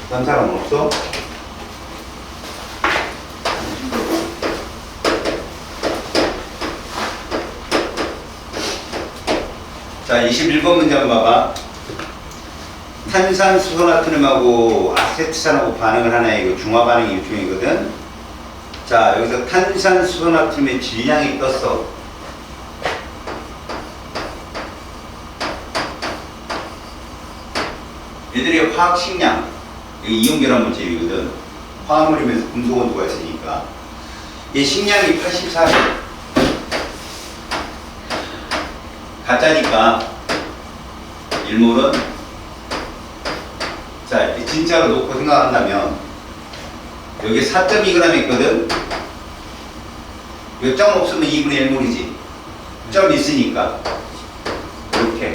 딴 사람 없어? 자, 21번 문제 한번 봐봐. 탄산수소나트륨하고 아세트산하고 반응을 하나, 이거 중화반응이 일종이거든. 자, 여기서 탄산수소나트륨의 질량이 떴어. 얘들이 화학식량, 이거 이온결합 물질이거든. 화합물이면서 금속 원소가 있으니까. 이 식량이 84개. 가짜니까 1몰은, 자, 이렇게 진짜로 놓고 생각한다면 여기 4.2g 있거든. 여기 점 없으면 2분의 1몰이지. 점 있으니까 이렇게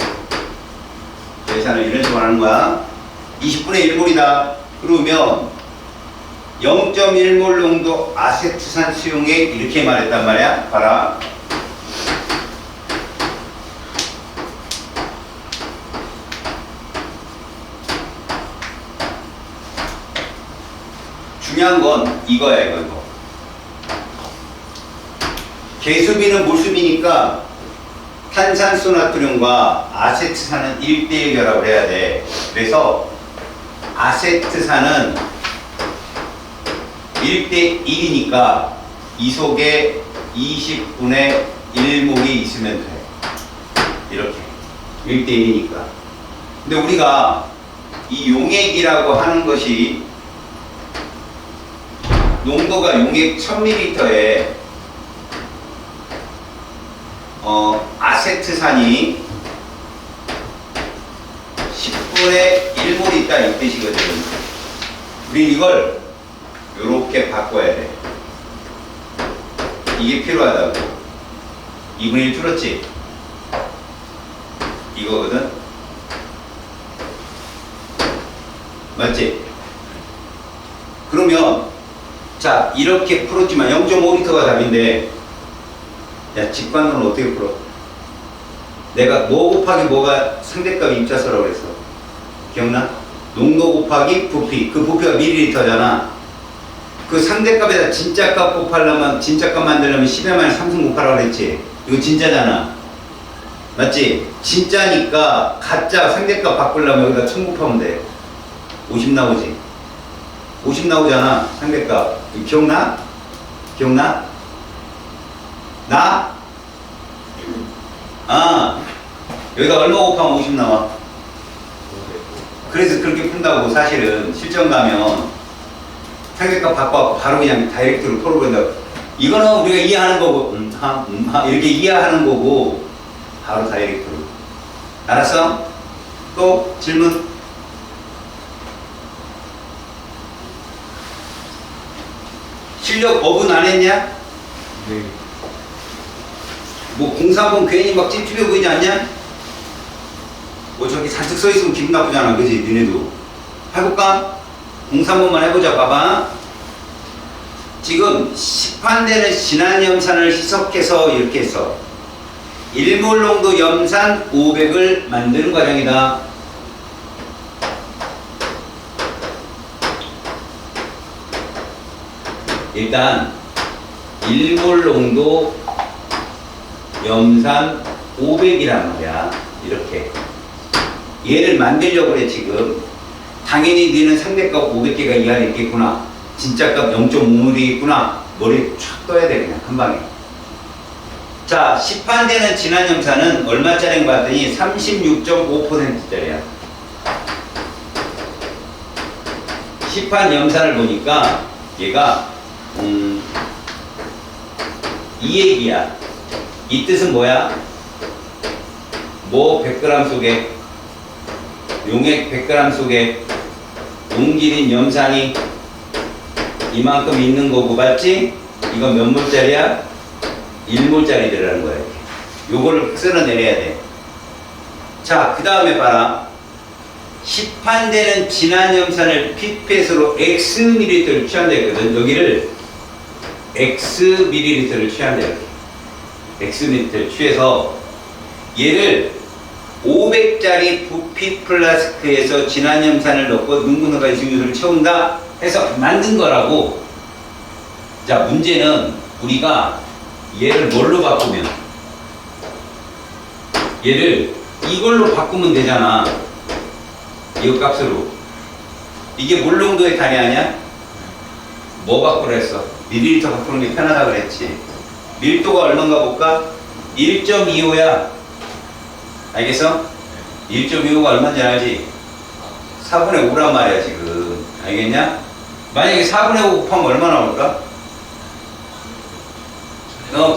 계산을 이런 식으로 하는 거야. 20분의 1몰이다. 그러면 0.1몰 농도 아세트산 수용액, 이렇게 말했단 말이야. 봐라. 중요한 건 이거야, 이거. 계수비는 물수비니까 탄산수나트륨과 아세트산은 1대1 결합을 해야 돼. 그래서 아세트산은 1대1이니까 이 속에 20분의 1몰이 있으면 돼. 이렇게 1대1이니까. 근데 우리가 이 용액이라고 하는 것이 농도가 용액 1000ml에 아세트산이 10분의 1몰 있다, 이 뜻이거든. 우리 이걸 요렇게 바꿔야 돼. 이게 필요하다고. 2분의 1 줄었지? 이거거든. 맞지? 그러면 자, 이렇게 풀었지만 0.5L가 답인데, 야, 직관론을 어떻게 풀어? 내가 뭐 곱하기 뭐가 상대값 입자수라고 그랬어. 기억나? 농도 곱하기 부피. 그 부피가 밀리리터잖아. 그 상대값에다 진짜값 곱하려면, 진짜값 만들려면 10의 마이너스 3승 곱하라고 그랬지. 이거 진짜잖아. 맞지? 진짜니까 가짜 상대값 바꾸려면 여기다 1000 곱하면 돼. 50 나오지. 50 나오잖아, 상대값. 기억나? 기억나? 나? 아, 여기가 얼마 곱하면 50 나와? 그래서 그렇게 푼다고. 사실은 실전 가면 상대값 바꿔갖고 바로 그냥 다이렉트로 풀어버린다고. 이거는 우리가 이해하는 거고, 이렇게 이해하는 거고, 바로 다이렉트로. 알았어? 또 질문? 실력 업은 안 했냐? 네. 뭐 공사본 괜히 막 찝찝해 보이지 않냐? 뭐 저기 잔뜩 서 있으면 기분 나쁘잖아, 그지? 니네도 해볼까? 공사본만 해보자. 봐봐. 지금 시판되는 진한 염산을 희석해서 이렇게 해서 1몰 농도 염산 500을 만드는 과정이다. 일단 1몰 농도 염산 500이란 말이야. 이렇게 얘를 만들려고 그래. 지금 당연히 너는 상대값 500개가 이 안에 있겠구나, 진짜값 0.5몰이 있구나, 머리에 촥 떠야 돼, 그냥 한 방에. 자, 시판되는 진한 염산은 얼마짜리인 거 봤더니 36.5%짜리야. 시판 염산을 보니까 얘가 2액이야. 이 뜻은 뭐야? 뭐 100g 속에, 용액 100g 속에 용질인 염산이 이만큼 있는 거고, 맞지? 이거 몇 몰짜리야? 1몰짜리 들어가는 거야. 이렇게. 요거를 쓸어내려야 돼. 자, 그 다음에 봐라. 시판되는 진한 염산을 피펫으로 Xml를 취한다 했거든. 여기를 Xml를 취한다. 이렇게. Xml를 취해서 얘를 500짜리 부피 플라스크에서 진한 염산을 넣고 능분해가지고 증류소를 채운다 해서 만든 거라고. 자, 문제는 우리가 얘를 뭘로 바꾸면, 얘를 이걸로 바꾸면 되잖아. 이거 값으로. 이게 물 농도의 단위 아니야? 뭐 바꾸라 했어? 밀리리터 바꾸는 게 편하다 그랬지. 밀도가 얼마인가 볼까? 1.25야. 알겠어? 1.25가 얼마인지 알지? 4분의 5란 말이야 지금. 알겠냐? 만약에 4분의 5 곱하면 얼마 나올까?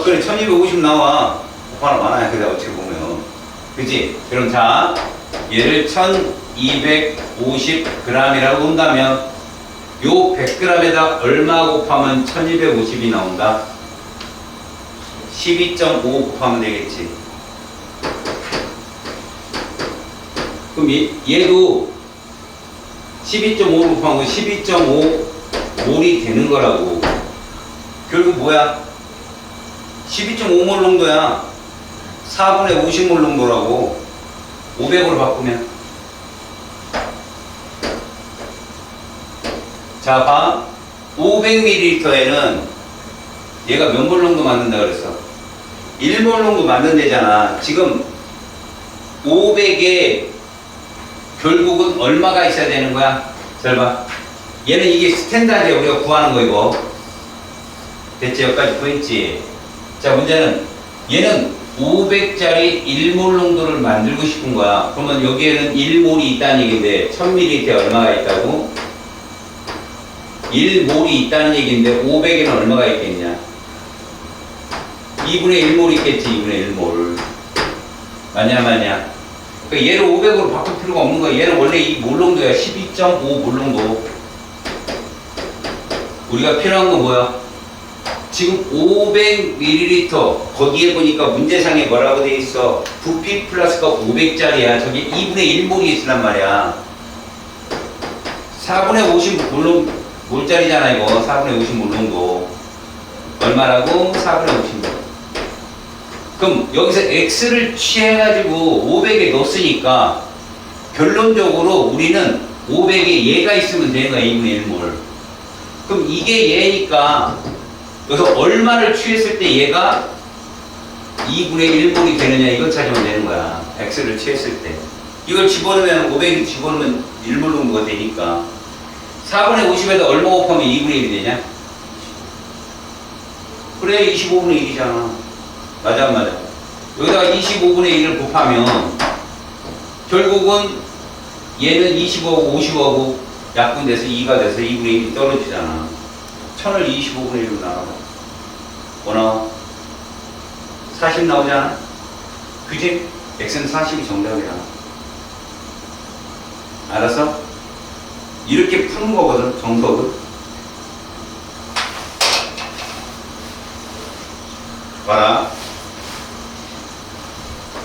그래 1250 나와. 곱하면 많아야 그래 어떻게 보면. 그치? 그럼 자, 얘를 1250g이라고 본다면 요 100g에다 얼마 곱하면 1250이 나온다? 12.5 곱하면 되겠지. 그럼 얘도 12.5로 곱하면 12.5 몰이 되는 거라고. 결국 뭐야? 12.5몰 농도야. 4분의 50몰 농도라고. 500으로 바꾸면. 자, 봐. 500ml에는 얘가 몇 몰 농도 만든다 그랬어? 1몰 농도 만든대잖아. 지금 500에 결국은 얼마가 있어야 되는 거야? 잘 봐. 얘는 이게 스탠다드야. 우리가 구하는 거 이거. 됐지? 여기까지 보였지? 자, 문제는 얘는 500짜리 1몰 농도를 만들고 싶은 거야. 그러면 여기에는 1몰이 있다는 얘기인데 1000ml에 얼마가 있다고? 1몰이 있다는 얘기인데 500에는 얼마가 있겠냐? 2분의 1몰 있겠지. 2분의 1몰. 맞냐 맞냐? 그러니까 얘를 500으로 바꿀 필요가 없는 거야. 얘는 원래 이 몰농도야. 12.5 몰농도. 우리가 필요한 건 뭐야? 지금 500ml 거기에 보니까 문제상에 뭐라고 돼 있어? 부피 플러스가 500짜리야. 저기 2분의 1몰이 있으란 말이야. 4분의 50 몰짜리잖아 이거. 4분의 50 몰농도. 얼마라고? 4분의 50몰. 그럼 여기서 X를 취해가지고 500에 넣었으니까 결론적으로 우리는 500에 얘가 있으면 되는 거야. 2분의 1몰. 그럼 이게 얘니까 여기서 얼마를 취했을 때 얘가 2분의 1몰이 되느냐 이걸 찾으면 되는 거야. X를 취했을 때. 이걸 집어넣으면 500을 집어넣으면 1몰 농도가 되니까 4분의 50에다 얼마 곱하면 2분의 1이 되냐? 그래 25분의 1이잖아. 맞아 안 맞아? 여기다가 25분의 1을 곱하면 결국은 얘는 25하고 50하고 약분돼서 2가 돼서 2분의 1이 떨어지잖아. 1000을 25분의 1로 나와봐. 뭐 나와? 40 나오잖아? 그지? X는 40이 정답이야. 알았어? 이렇게 푸는 거거든, 정석은. 봐라.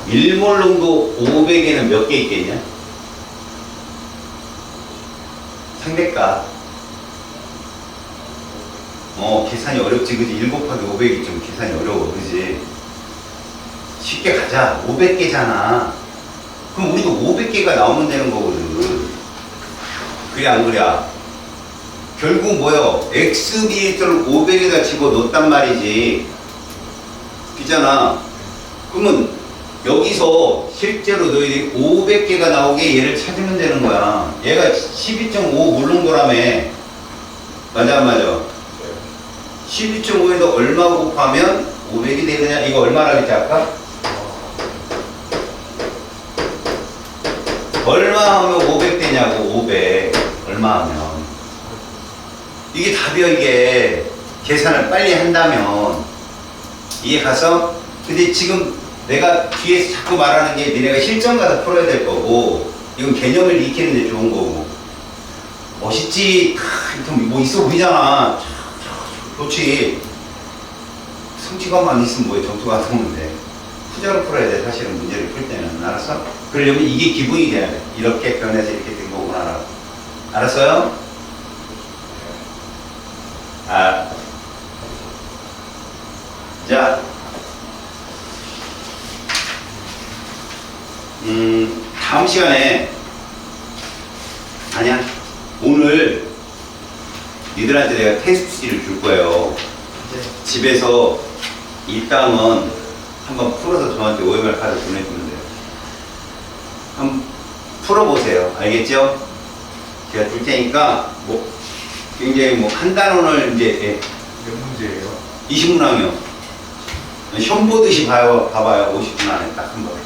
1몰 농도 500에는 몇 개 있겠냐? 상대값. 계산이 어렵지, 그지? 1 곱하기 500이 좀 계산이 어려워, 그지? 쉽게 가자. 500개잖아. 그럼 우리도 500개가 나오면 되는 거거든. 그래, 안 그래? 결국 뭐요? X밀리터를 500에다 집어 넣었단 말이지. 그잖아. 그러면 여기서 실제로 너희들이 500개가 나오게 얘를 찾으면 되는 거야. 얘가 12.5 몰농도라며. 맞아, 안 맞아? 12.5에다 얼마 곱하면 500이 되느냐? 이거 얼마라고 했지 아까? 얼마 하면 500 되냐고. 500 얼마 하면 이게 답이야. 이게 계산을 빨리 한다면 이게 가서. 근데 지금 내가 뒤에서 자꾸 말하는 게 니네가 실전 가서 풀어야 될 거고, 이건 개념을 익히는 데 좋은 거고. 멋있지? 뭐 있어 보이잖아. 좋지. 성취감만 있으면 뭐해. 점수가 나오면 돼. 후자로 풀어야 돼. 사실은 문제를 풀 때는. 알았어? 그러려면 이게 기분이 돼야 돼. 이렇게 변해서 이렇게 된 거구나. 알았어요? 자. 시간에 아니야 오늘 니들한테 내가 테스트지를 줄 거예요. 네. 집에서 이 땅은 한번 풀어서 저한테 OMR 카드 보내주면 돼요. 한번 풀어보세요. 알겠죠? 제가 줄 테니까 뭐 굉장히 뭐 한 단원을 이제 몇 문제예요? 20문항이요. 시험 보듯이 봐봐요. 50분 안에 딱 한 번.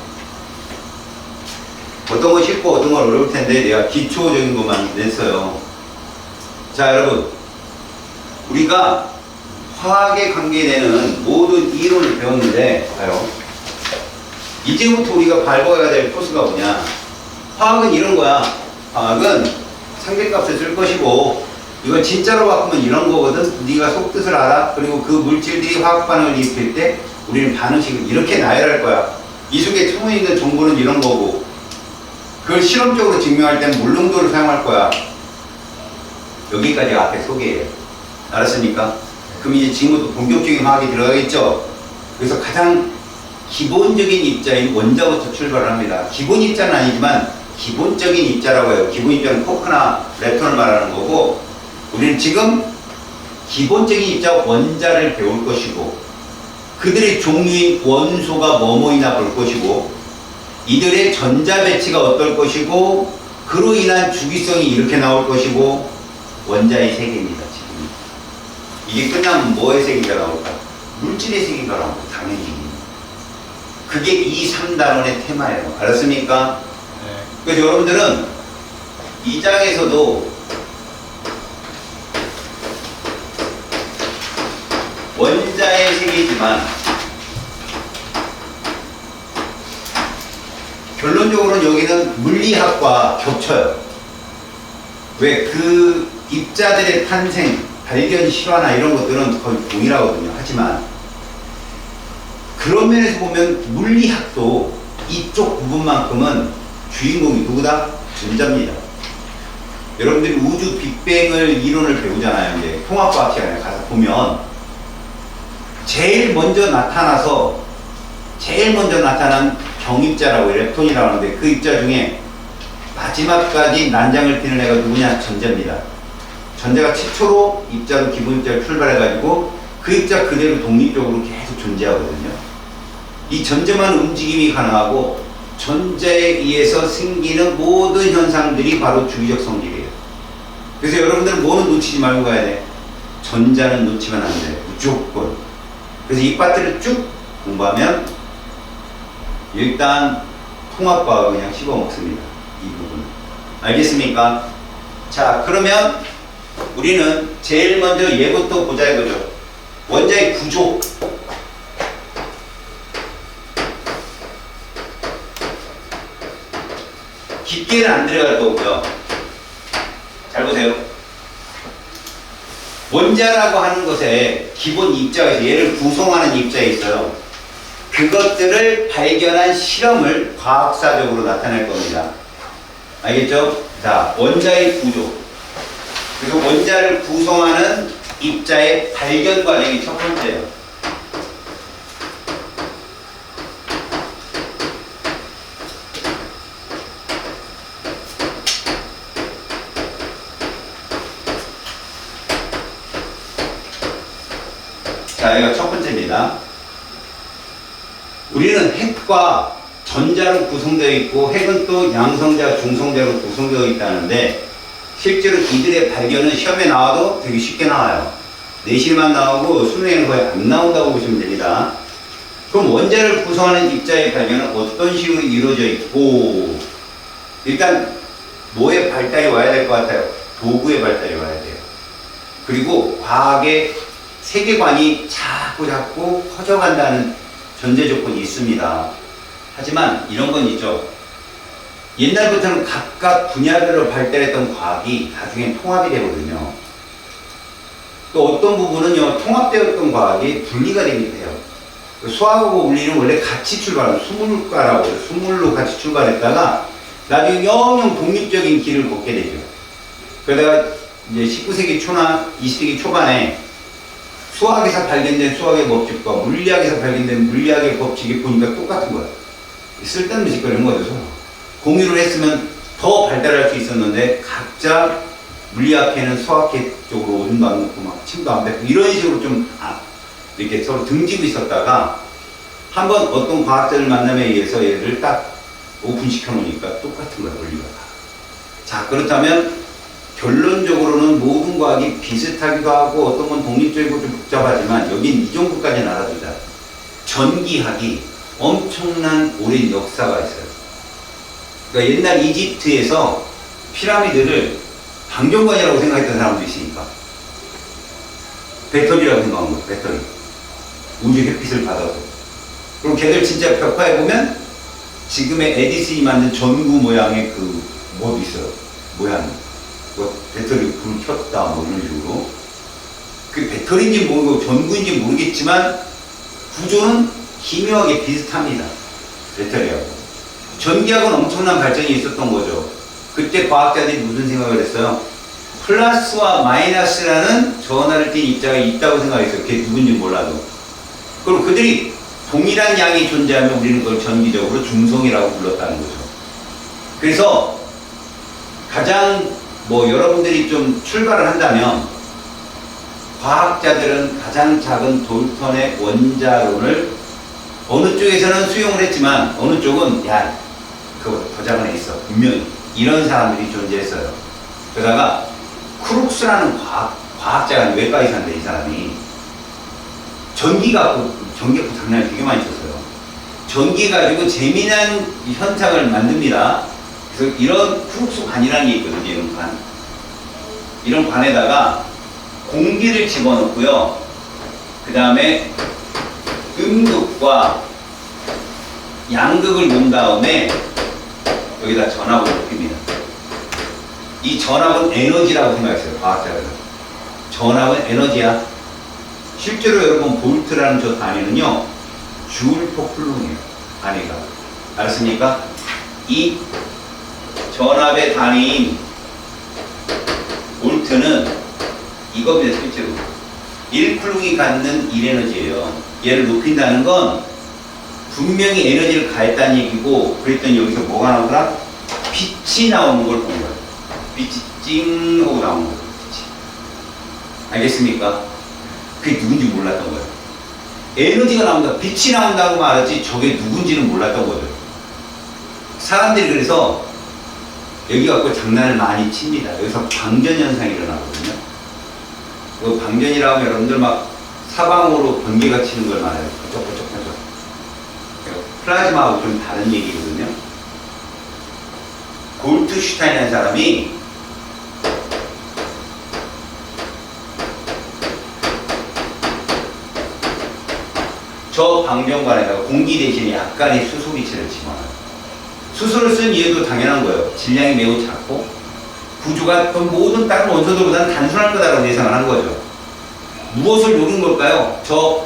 어떤 건 쉽고 어떤 건 어려울 텐데 내가 기초적인 것만 냈어요. 자, 여러분. 우리가 화학에 관계되는 모든 이론을 배웠는데, 봐요. 이제부터 우리가 밟아야 될 코스가 뭐냐. 화학은 이런 거야. 화학은 상대값을 쓸 것이고, 이걸 진짜로 바꾸면 이런 거거든. 네가 속뜻을 알아. 그리고 그 물질들이 화학 반응을 일으킬 때 우리는 반응식을 이렇게 나열할 거야. 이 속에 처음에 있는 정보는 이런 거고, 그걸 실험적으로 증명할 때는 물농도를 사용할 거야. 여기까지 앞에 소개해요. 알았습니까? 그럼 이제 지금부터 본격적인 화학이 들어가겠죠? 그래서 가장 기본적인 입자인 원자부터 출발을 합니다. 기본 입자는 아니지만 기본적인 입자라고 해요. 기본 입자는 코크나 렙톤을 말하는 거고, 우리는 지금 기본적인 입자 원자를 배울 것이고, 그들의 종류인 원소가 뭐뭐이나 볼 것이고, 이들의 전자 배치가 어떨 것이고, 그로 인한 주기성이 이렇게 나올 것이고, 원자의 세계입니다. 지금 이게 끝나면 뭐의 세계가 나올까? 물질의 세계가 나오고 당연히 그게 이 3단원의 테마예요. 알았습니까? 네. 그래서 여러분들은 이 장에서도 원자의 세계지만 결론적으로는 여기는 물리학과 겹쳐요. 왜? 그 입자들의 탄생, 발견 실화나 이런 것들은 거의 동일하거든요. 하지만 그런 면에서 보면 물리학도 이쪽 부분만큼은 주인공이 누구다? 전자입니다. 여러분들이 우주 빅뱅을 이론을 배우잖아요. 이제 통합과학 시간에 가서 보면 제일 먼저 나타난 경입자라고 렙톤이라고 하는데, 그 입자 중에 마지막까지 난장을 피는 애가 누구냐? 전자입니다. 전자가 최초로 입자로 기본 입자를 출발해가지고 그 입자 그대로 독립적으로 계속 존재하거든요. 이 전자만 움직임이 가능하고 전자에 의해서 생기는 모든 현상들이 바로 주기적 성질이에요. 그래서 여러분들은 뭐는 놓치지 말고 가야 돼? 전자는 놓치면 안 돼. 무조건. 그래서 이 파트를 쭉 공부하면 일단 통합과학을 그냥 씹어먹습니다. 이 부분. 알겠습니까? 자, 그러면 우리는 제일 먼저 얘부터 보자 이거죠. 원자의 구조. 깊게는 안 들어갈 거고요. 잘 보세요. 원자라고 하는 것에 기본 입자가 있어요. 얘를 구성하는 입자가 있어요. 그것들을 발견한 실험을 과학사적으로 나타낼 겁니다. 알겠죠? 자, 원자의 구조. 그래서 원자를 구성하는 입자의 발견 과정이 첫 번째예요. 자, 여기가 첫 번째입니다. 우리는 핵과 전자로 구성되어 있고, 핵은 또 양성자, 중성자로 구성되어 있다는데, 실제로 이들의 발견은 시험에 나와도 되게 쉽게 나와요. 내실만 나오고 수능에는 거의 안 나온다고 보시면 됩니다. 그럼 원자를 구성하는 입자의 발견은 어떤 식으로 이루어져 있고, 일단 뭐의 발달이 와야 될 것 같아요? 도구의 발달이 와야 돼요. 그리고 과학의 세계관이 자꾸 커져간다는 전제 조건이 있습니다. 하지만 이런 건 있죠. 옛날부터는 각각 분야별로 발달했던 과학이 나중에 통합이 되거든요. 또 어떤 부분은요, 통합되었던 과학이 분리가 되기도 해요. 수학하고 물리는 원래 같이 출발하는 수물과라고 해요. 수물로 같이 출발했다가 나중에 영영 독립적인 길을 걷게 되죠. 그러다가 이제 19세기 초나 20세기 초반에 수학에서 발견된 수학의 법칙과 물리학에서 발견된 물리학의 법칙이 보니까 똑같은 거야. 쓸데없는 짓거리는 거죠. 공유를 했으면 더 발달할 수 있었는데 각자 물리학회는 수학회 쪽으로 오줌도 안 놓고 막 침도 안 뱉고 이런 식으로 좀 이렇게 서로 등지고 있었다가 한번 어떤 과학자를 만남에 의해서 얘를 딱 오픈시켜 놓으니까 똑같은 거야, 원리가 다. 자, 그렇다면 결론적으로는 모든 과학이 비슷하기도 하고 어떤 건 독립적이고 좀 복잡하지만 여긴 이 정도까지는 알아두자. 전기학이 엄청난 오랜 역사가 있어요. 그러니까 옛날 이집트에서 피라미드를 방정관이라고 생각했던 사람도 있으니까 배터리라고 생각한 거예요. 배터리. 우주 햇빛을 받아서. 그리고 걔들 진짜 벽화에 보면 지금의 에디슨이 만든 전구 모양의 그 뭐도 있어요. 모양. 뭐 배터리 불 켰다 뭐 이런 식으로. 그 배터리인지 모르고 전구인지 모르겠지만 구조는 기묘하게 비슷합니다. 배터리하고. 전기하고는 엄청난 발전이 있었던 거죠. 그때 과학자들이 무슨 생각을 했어요? 플러스와 마이너스라는 전하를 띤 입자가 있다고 생각했어요. 그게 누군지 몰라도. 그리고 그들이 동일한 양이 존재하면 우리는 그걸 전기적으로 중성이라고 불렀다는 거죠. 그래서 가장 여러분들이 좀 출발을 한다면 과학자들은 가장 작은 돌턴의 원자론을 어느 쪽에서는 수용을 했지만 어느 쪽은 야 그거보다 더 작은 애 있어 분명히 이런 사람들이 존재했어요. 그러다가 크룩스라는 과학자가 외과 의사인데 이 사람이 전기 갖고 장난을 되게 많이 쳤어요. 전기 가지고 재미난 현상을 만듭니다. 그래서 이런 크룩스 관이라는 게 있거든요. 이런 관. 이런 관에다가 공기를 집어넣고요. 그 다음에 음극과 양극을 놓은 다음에 여기다 전압을 높입니다. 이 전압은 에너지라고 생각했어요. 과학자들은. 전압은 에너지야. 실제로 여러분 볼트라는 저 단위는요. 줄 퍼 쿨롱이에요. 단위가. 알았습니까? 이 전압의 단위인 볼트는 이겁니다. 실제로. 1쿨롱이 갖는 1에너지예요. 얘를 높인다는 건 분명히 에너지를 가했다는 얘기고 그랬더니 여기서 뭐가 나오더라? 빛이 나오는 걸 본 거예요. 빛이 찡 하고 나오는 거예요. 빛이. 알겠습니까? 그게 누군지 몰랐던 거예요. 에너지가 나온다. 빛이 나온다고 말하지 저게 누군지는 몰랐던 거죠. 사람들이 그래서 여기 갖고 장난을 많이 칩니다. 여기서 방전현상이 일어나거든요. 그 방전이라고 하면 여러분들 막 사방으로 번개가 치는 걸 말해요. 번쩍번쩍. 플라즈마하고 좀 다른 얘기거든요. 골트슈타인이라는 사람이 저 방정관에다가 공기 대신에 약간의 수소기체를 집어넣어요. 수소를 쓴 이유도 당연한 거예요. 질량이 매우 작고 구조가 모든 다른 원소들보다는 단순할 거다라고 예상을 한 거죠. 무엇을 노린 걸까요? 저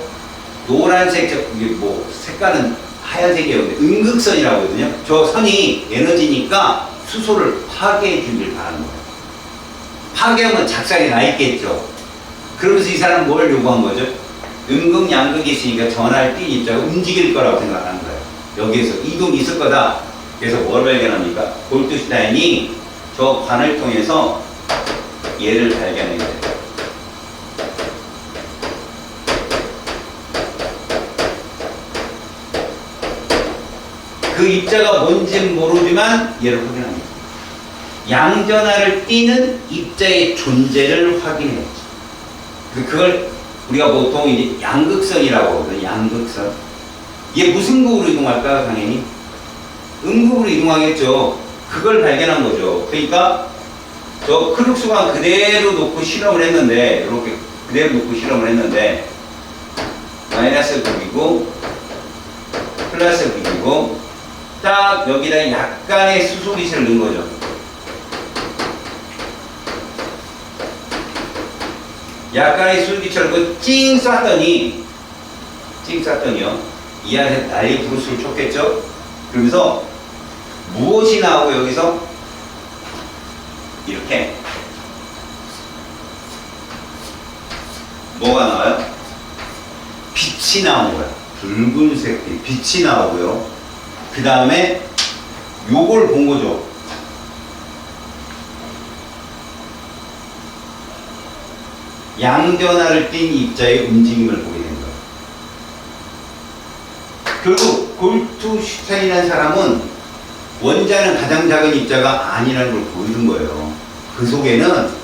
노란색 이게 색깔은 하얀색이었는데 음극선이라고 하거든요. 저 선이 에너지니까 수소를 파괴해 주길 바라는 거예요. 파괴하면 작살이 나 있겠죠. 그러면서 이 사람은 뭘 요구한 거죠? 음극, 양극이 있으니까 전하를 띈 입자가 움직일 거라고 생각하는 거예요. 여기에서 이동이 있을 거다. 그래서 뭘 발견합니까? 골트슈타인이 저 관을 통해서 얘를 발견해야 돼요. 그 입자가 뭔지는 모르지만 얘를 확인합니다. 양전하를 띠는 입자의 존재를 확인했죠. 그걸 우리가 보통 이제 양극선이라고 하거든요. 양극선. 얘 무슨 극으로 이동할까요? 당연히 음극으로 이동하겠죠. 그걸 발견한 거죠. 그러니까 저 크룩스관 그대로 놓고 실험을 했는데 이렇게 그대로 놓고 실험을 했는데 마이너스 극이고 플러스 극이고 딱 여기다 약간의 수소기체를 넣은 거죠. 약간의 수소기체를 넣고 찡 쐈더니요. 이 안에 난리 부르스를 쳤겠죠? 그러면서 무엇이 나오고 여기서 이렇게 뭐가 나와요? 빛이 나오는 거야. 붉은색 빛이 나오고요. 그 다음에 요걸 본 거죠. 양전하를 띈 입자의 움직임을 보게 된 거예요. 결국 골트슈타인이라는 사람은 원자는 가장 작은 입자가 아니라는 걸 보여준 거예요. 그 속에는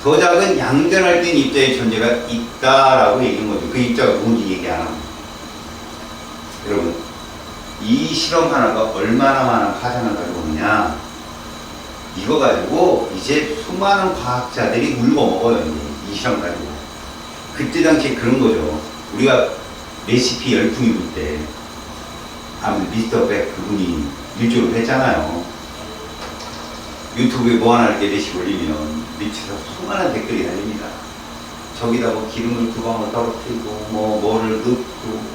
더 작은 양전할 땐 입자의 존재가 있다라고 얘기한 거죠. 그 입자가 뭔지 얘기 안 합니다. 여러분, 이 실험 하나가 얼마나 많은 파장을 가지고 오느냐, 이거 가지고 이제 수많은 과학자들이 울고먹어요. 이 실험 가지고. 그때 당시에 그런 거죠. 우리가 레시피 열풍이 불 때 아무튼 미스터 백 그분이 일조를 했잖아요. 유튜브에 뭐 하나 이렇게 레시피 올리면 밑에서 수많은 댓글이 달립니다. 저기다 뭐 기름을 두 방울 떨어뜨리고 뭐를 넣고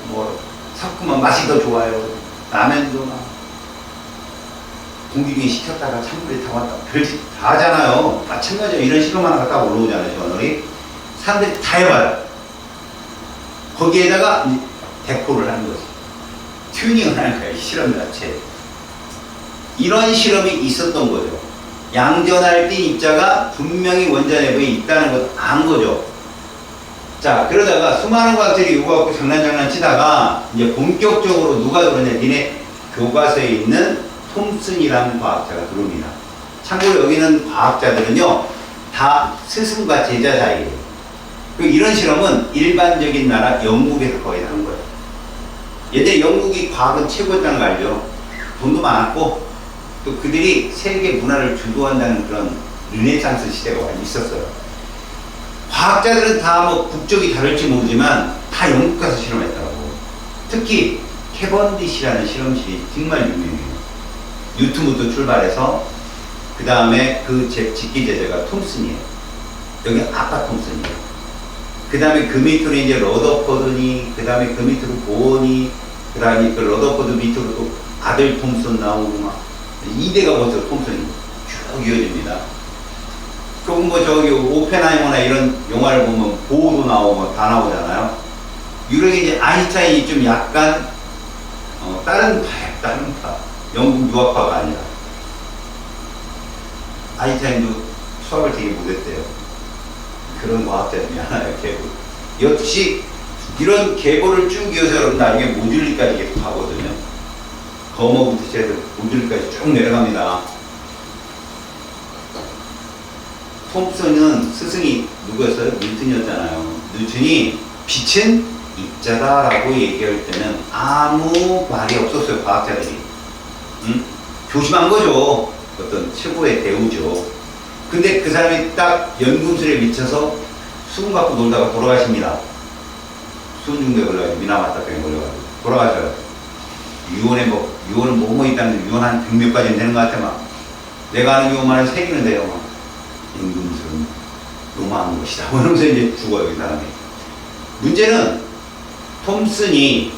뭐 섞으면 맛이 더 좋아요. 라면도 막 공기 중에 식혔다가 찬물에 담았다 별짓 다 하잖아요. 마찬가지로 이런 실험 하나가 딱 올라오잖아요. 저널이 사람들이 다 해봐요. 거기에다가 데코를 하는 거지. 튜닝을 하는 거예요. 실험 자체. 이런 실험이 있었던 거죠. 양전할 때 입자가 분명히 원자 내부에 있다는 걸 안 거죠. 자, 그러다가 수많은 과학자들이 이거 갖고 장난 치다가 이제 본격적으로 누가 들어오냐, 니네 교과서에 있는 톰슨이라는 과학자가 들어옵니다. 참고로 여기는 과학자들은요, 다 스승과 제자 사이에요. 이런 실험은 일반적인 나라 영국에서 거의 하는 거예요. 예전에 영국이 과학은 최고였다는 거 알죠? 돈도 많았고, 또 그들이 세계 문화를 주도한다는 그런 르네상스 시대가 많이 있었어요. 과학자들은 다 뭐 국적이 다를지 모르지만 다 영국 가서 실험했더라고. 특히 캐번디시라는 실험실이 정말 유명해요. 뉴턴부터 출발해서 그 다음에 그 직계 제자가 톰슨이에요. 여기 아빠 톰슨이에요. 그 다음에 그 밑으로 이제 러더퍼드니, 그 다음에 그 밑으로 보니, 그 다음에 그 러더퍼드 밑으로 또 아들 톰슨 나오고 막 2대가 먼저 톰슨이 쭉 이어집니다. 그럼 뭐 저기 오펜하이머나 이런 영화를 보면 보호도 나오고 다 나오잖아요. 유럽에 이제 아인슈타인이 좀 약간 다른 파예요. 다른 파. 영국 유학파가 아니라. 아인슈타인도 수학을 되게 못했대요. 그런 과학자들이 하나요. 계보. 역시 이런 계보를 쭉 이어서 여러분 나중에 모듈리까지 계속 가거든요. 거머부터 시작해서 모듈리까지 쭉 내려갑니다. 톰슨은 스승이 누구였어요? 뉴턴이었잖아요. 뉴턴이 빛은 입자다라고 얘기할 때는 아무 말이 없었어요. 과학자들이. 조심한 거죠. 어떤 최고의 대우죠. 근데 그 사람이 딱 연금술에 미쳐서 수분 갖고 놀다가 돌아가십니다. 수분 중독에 걸려가지고 미나마타병에 걸려가지고 돌아가셔요. 유언은 뭐뭐 있다는데 유언 한 100몇 가지는 되는 것 같아. 막 내가 아는 유언만 한 3개는 돼요. 막 연금술은 요망한 것이다. 이러면서 이제 죽어요. 이 사람이. 문제는 톰슨이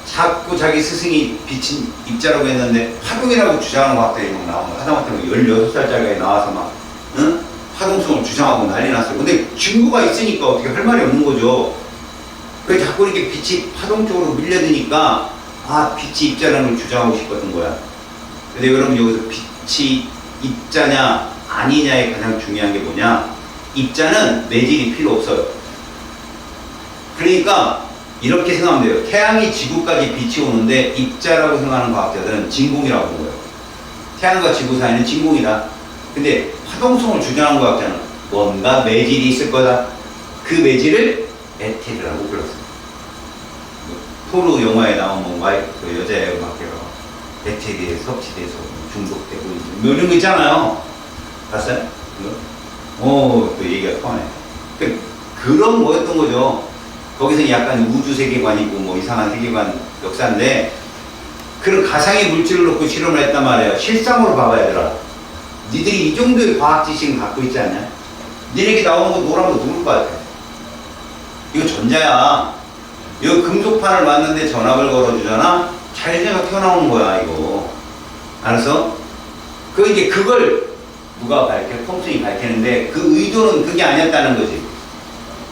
자꾸 자기 스승이 빛인 입자라고 했는데 파동이라고 주장하는 과학들이 막 나오고 하다못해 16살짜리가 나와서 막 파동성을 주장하고 난리 났어요. 근데 증거가 있으니까 어떻게 할 말이 없는 거죠. 왜 자꾸 이렇게 빛이 파동 쪽으로 밀려드니까 빛이 입자라는 걸 주장하고 싶었던 거야. 근데 여러분 여기서 빛이 입자냐 아니냐에 가장 중요한 게 뭐냐, 입자는 매질이 필요 없어요. 그러니까 이렇게 생각하면 돼요. 태양이 지구까지 빛이 오는데 입자라고 생각하는 과학자들은 진공이라고 하는 거예요. 태양과 지구 사이는 진공이다. 근데 파동성을 주장하는 과학자는 뭔가 매질이 있을 거다. 그 매질을 에테르라고 불렀어요. 토르 영화에 나오는 그 여자애 음악회가 에테르에 섭취돼서 중독되고 뭐 이런 거 있잖아요. 봤어요? 또 얘기가 통하네. 그런 뭐였던 거죠. 거기서 약간 우주 세계관이고 뭐 이상한 세계관 역사인데 그런 가상의 물질을 놓고 실험을 했단 말이에요. 실상으로 봐봐야 되더라. 니들이 이 정도의 과학 지식을 갖고 있지 않냐? 니네게 나오는 거 노란 거 누굴 것 같아? 이거 전자야. 이거 금속판을 맞는데 전압을 걸어주잖아? 자연재가 튀어나오는 거야, 이거. 알았어? 이제 그걸 누가 톰슨이 밝히는데 그 의도는 그게 아니었다는 거지.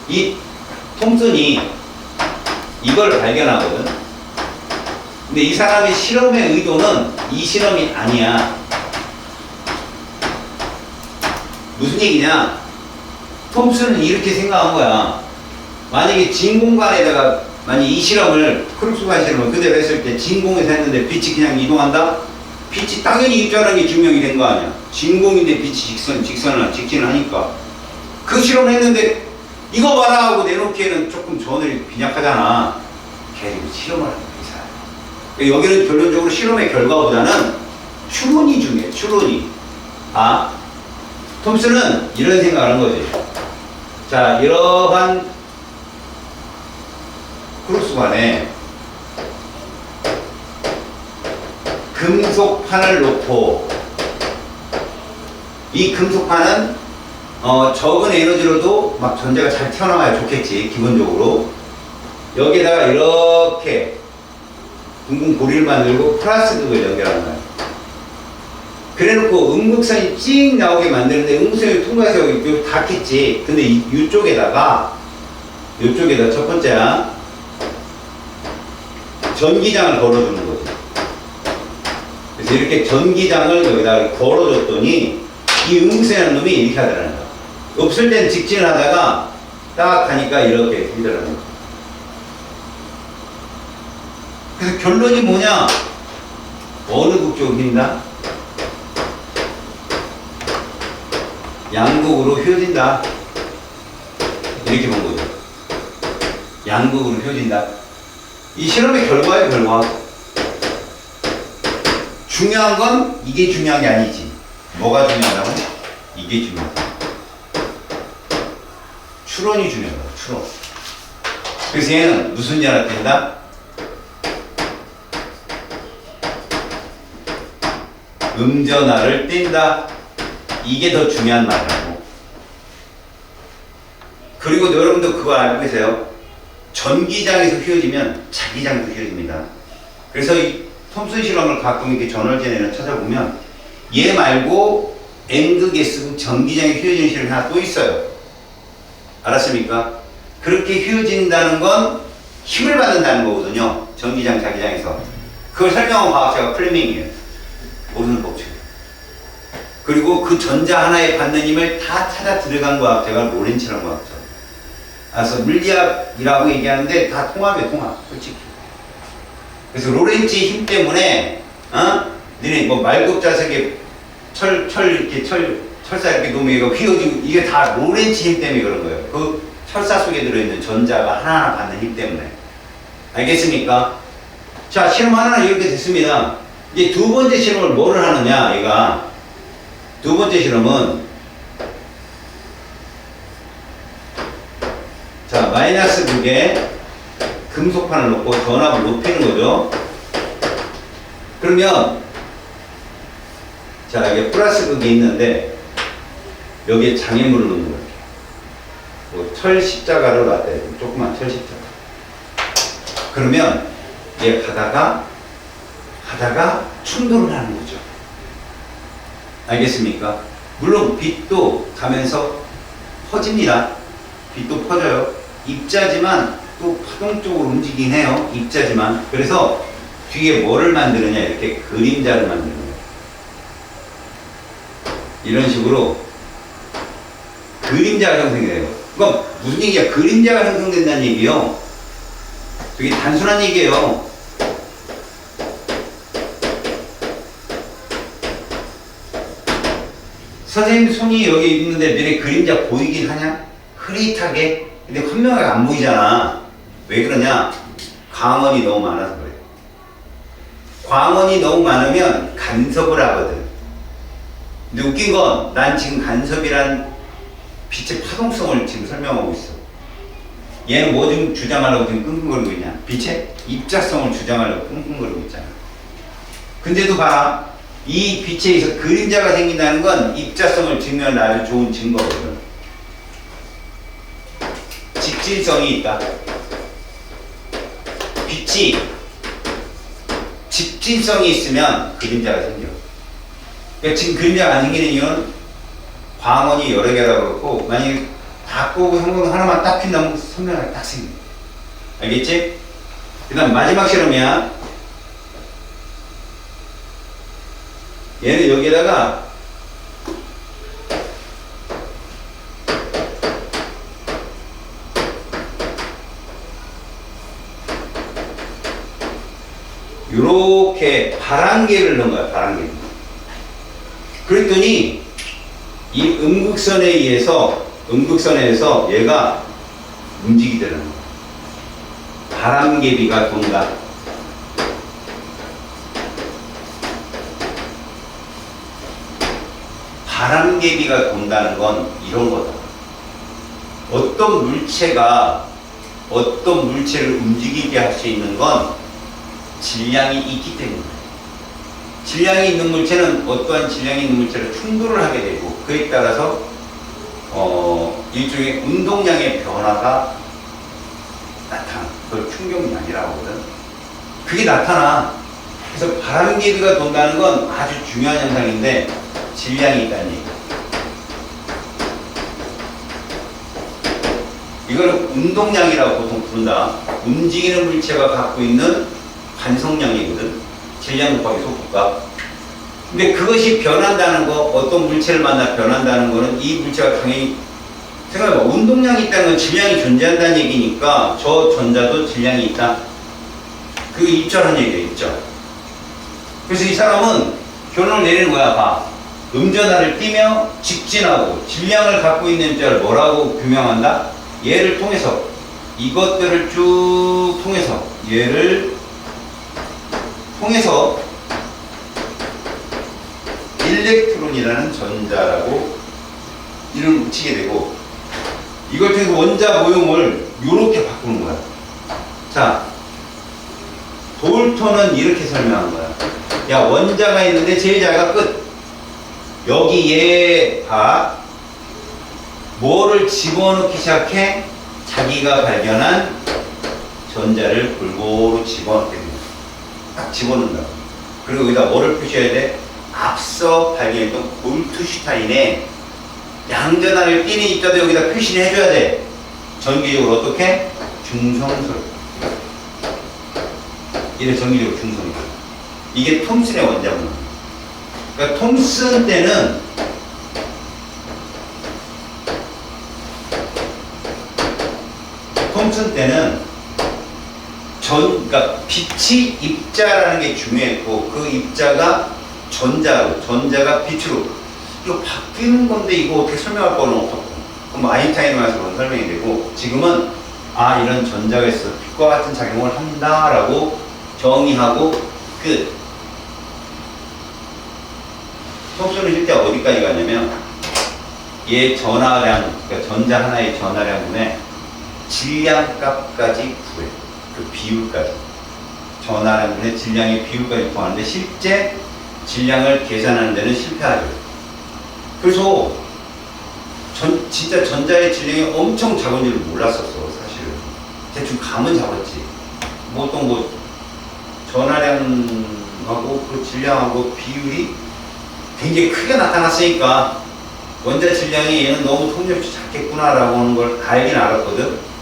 이 톰슨이 이걸 발견하거든. 근데 이 사람의 실험의 의도는 이 실험이 아니야. 무슨 얘기냐? 톰슨은 이렇게 생각한 거야. 만약에 진 공간에다가 만약 이 실험을 크루스반 실험을 그대로 했을 때 진 공에서 했는데 빛이 그냥 이동한다? 빛이 당연히 입자라는 게 증명이 된 거 아니야. 진 공인데 빛이 직진을 하니까. 그 실험을 했는데 이거 봐라 하고 내놓기에는 조금 전을 빈약하잖아. 걔는 실험을 하는 거야, 이 사람. 그러니까 여기는 결론적으로 실험의 결과보다는 추론이 중요해, 추론이. 아, 톰슨은 이런 생각을 한 거지. 자, 이러한 크루스관에 금속판을 놓고 이 금속판은 적은 에너지로도 막 전자가 잘 튀어나와야 좋겠지, 기본적으로. 여기에다가 이렇게 둥근 고리를 만들고 플러스 극을 연결하는 거야. 그래 놓고 음극선이 찡 나오게 만드는데 음극선이 통과해서 여기 닿겠지. 근데 이쪽에다가 첫 번째야, 전기장을 걸어주는 거지. 그래서 이렇게 전기장을 여기다 걸어줬더니 이 음극선이라는 놈이 이렇게 하더라는 거야. 없을 땐 직진을 하다가 딱 하니까 이렇게 힘들어하는 거야. 그래서 결론이 뭐냐? 어느 극 쪽으로 휜다? 양극으로 휘어진다. 이렇게 본 거죠. 양극으로 휘어진다. 이 실험의 결과예요, 결과. 중요한 건 이게 중요한 게 아니지. 뭐가 중요하다고? 이게 중요하다. 추론이 중요하다, 추론. 그래서 얘는 무슨 전화 뛴다? 음전화를 띈다. 이게 더 중요한 말이라고. 그리고 여러분도 그거 알고 계세요? 전기장에서 휘어지면 자기장에서 휘어집니다. 그래서 이 톰슨 실험을 가끔 이렇게 저널제네를 찾아보면 얘 말고 N극의 전기장에 휘어지는 실험이 하나 또 있어요. 알았습니까? 그렇게 휘어진다는 건 힘을 받는다는 거거든요. 전기장, 자기장에서. 그걸 설명한 과학자가 플레밍이에요. 모르는 법칙. 그리고 그 전자 하나에 받는 힘을 다 찾아 들어간 과학자가 로렌츠라는 과학자. 그래서 물리학이라고 얘기하는데 다 통합이에요, 통합. 솔직히. 그래서 로렌츠의 힘 때문에, 너네 뭐 말급자석에 철사 이렇게 놓으면 이거 휘어지고, 이게 다 로렌츠 힘 때문에 그런 거예요. 그 철사 속에 들어있는 전자가 하나하나 받는 힘 때문에. 알겠습니까? 자, 실험 하나는 이렇게 됐습니다. 이제 두 번째 실험을 뭐를 하느냐, 얘가. 두 번째 실험은, 자, 마이너스 극에 금속판을 놓고 전압을 높이는 거죠. 그러면, 자, 이게 플러스 극이 있는데, 여기에 장애물을 넣는 거예요. 뭐 철 십자가를 놨다 해요. 조그만 철 십자가. 그러면, 얘 가다가 충돌을 하는 거죠. 알겠습니까? 물론 빛도 가면서 퍼집니다. 빛도 퍼져요. 입자지만 또 파동적으로 움직이긴 해요. 입자지만. 그래서 뒤에 뭐를 만드느냐, 이렇게 그림자를 만드는 거예요. 이런 식으로 그림자가 형성돼요. 그럼 무슨 얘기야? 그림자가 형성된다는 얘기요. 되게 단순한 얘기예요. 선생님 손이 여기 있는데 너네 그림자 보이긴 하냐? 흐릿하게. 근데 선명하게 안 보이잖아. 왜 그러냐? 광원이 너무 많아서 그래. 광원이 너무 많으면 간섭을 하거든. 근데 웃긴 건 난 지금 간섭이란 빛의 파동성을 지금 설명하고 있어. 얘는 뭐 좀 주장하려고 지금 끙끙거리고 있냐? 빛의 입자성을 주장하려고 끙끙거리고 있잖아. 근데도 봐라. 이 빛에 의해서 그림자가 생긴다는 건 입자성을 증명하는 아주 좋은 증거거든. 직진성이 있다. 빛이 직진성이 있으면 그림자가 생겨. 그러니까 지금 그림자가 안 생기는 이유는 광원이 여러 개라고 그렇고, 만약에 다 끄고 형광등 하나만 딱 핀다면 선명하게 딱 생겨. 알겠지? 그 다음 마지막 실험이야. 얘는 여기에다가 요렇게 바람개를 넣은 거야, 바람개. 그랬더니 이 음극선에 의해서 얘가 움직이더라는 거야. 바람개비가 돈다. 바람개비가 돈다는 건 이런 거다. 어떤 물체가 어떤 물체를 움직이게 할 수 있는 건 질량이 있기 때문에. 질량이 있는 물체는 어떠한 질량이 있는 물체를 충돌을 하게 되고, 그에 따라서 일종의 운동량의 변화가 나타나. 그걸 충격량이라고 하거든. 그게 나타나. 그래서 바람개비가 돈다는 건 아주 중요한 현상인데 질량이 있다는 얘기야. 이거는 운동량이라고 보통 부른다. 움직이는 물체가 갖고 있는 반성량이거든. 질량 곱하기 속도값. 근데 그것이 변한다는 거, 어떤 물체를 만나 변한다는 거는 이 물체가 당연히 생각해봐. 운동량이 있다는 건 질량이 존재한다는 얘기니까 저 전자도 질량이 있다. 그거 입절한 얘기야, 입절. 그래서 이 사람은 결론을 내리는 거야. 봐. 음전하를 띄며 직진하고 질량을 갖고 있는 입자를 뭐라고 규명한다? 얘를 통해서, 이것들을 쭉 통해서, 얘를 통해서 일렉트론이라는 전자라고 이름을 붙이게 되고, 이걸 통해서 원자 모형을 이렇게 바꾸는 거야. 자, 돌토는 이렇게 설명한 거야. 야, 원자가 있는데 제일 자가 끝. 여기에 봐. 뭐를 집어넣기 시작해? 자기가 발견한 전자를 골고루 집어넣게 됩니다. 딱 집어넣는다고. 그리고 여기다 뭐를 표시해야 돼? 앞서 발견했던 볼트슈타인의 양전하를 띄는 입자도 여기다 표시를 해줘야 돼. 전기적으로 어떻게? 중성설. 이래 전기적으로 중성설. 이게 톰슨의 원자문. 그러니까 톰슨 때는 그러니까 빛이 입자라는 게 중요했고, 그 입자가 전자가 빛으로, 이거 바뀌는 건데 이거 어떻게 설명할 거는 없었고, 그럼 아인슈타인에 와서 설명이 되고, 지금은 이런 전자가 있어 빛과 같은 작용을 한다라고 정의하고 끝. 톰슨은 실제 어디까지 가냐면 얘 전하량, 그러니까 전자 하나의 전하량분의 질량값까지 구해. 그 비율까지. 전하량분의 질량의 비율까지 구하는데 실제 질량을 계산하는 데는 실패하죠. 그래서 진짜 전자의 질량이 엄청 작은 줄 몰랐었어, 사실은. 대충 감은 잡았지. 보통 전하량하고 그 질량하고 비율이 굉장히 크게 나타났으니까 원자 질량이 얘는 너무 통념치 작겠구나라고 하는 걸 알긴 알았거든.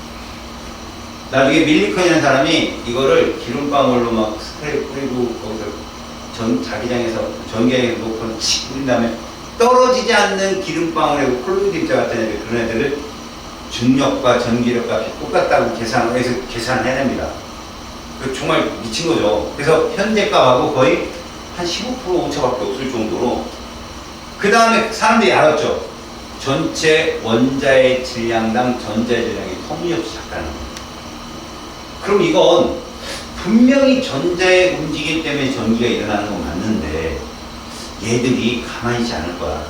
나중에 밀리컨이라는 사람이 이거를 기름방울로 막 스프레이 뿌리고 거기서 자기장에서 전기장에 놓고 칙 뿌린 다음에 떨어지지 않는 기름방울에 콜로이드 입자 같은 애들, 그런 애들을 중력과 전기력과 똑같다고 계산을 해서 계산을 해냅니다. 정말 미친 거죠. 그래서 현재 값하고 거의 한 15% 오차밖에 없을 정도로. 그 다음에 사람들이 알았죠. 전체 원자의 질량당 전자의 질량이 터무니없이 작다는 거예요. 그럼 이건 분명히 전자의 움직임 때문에 전기가 일어나는 건 맞는데 얘들이 가만히 있지 않을 거야.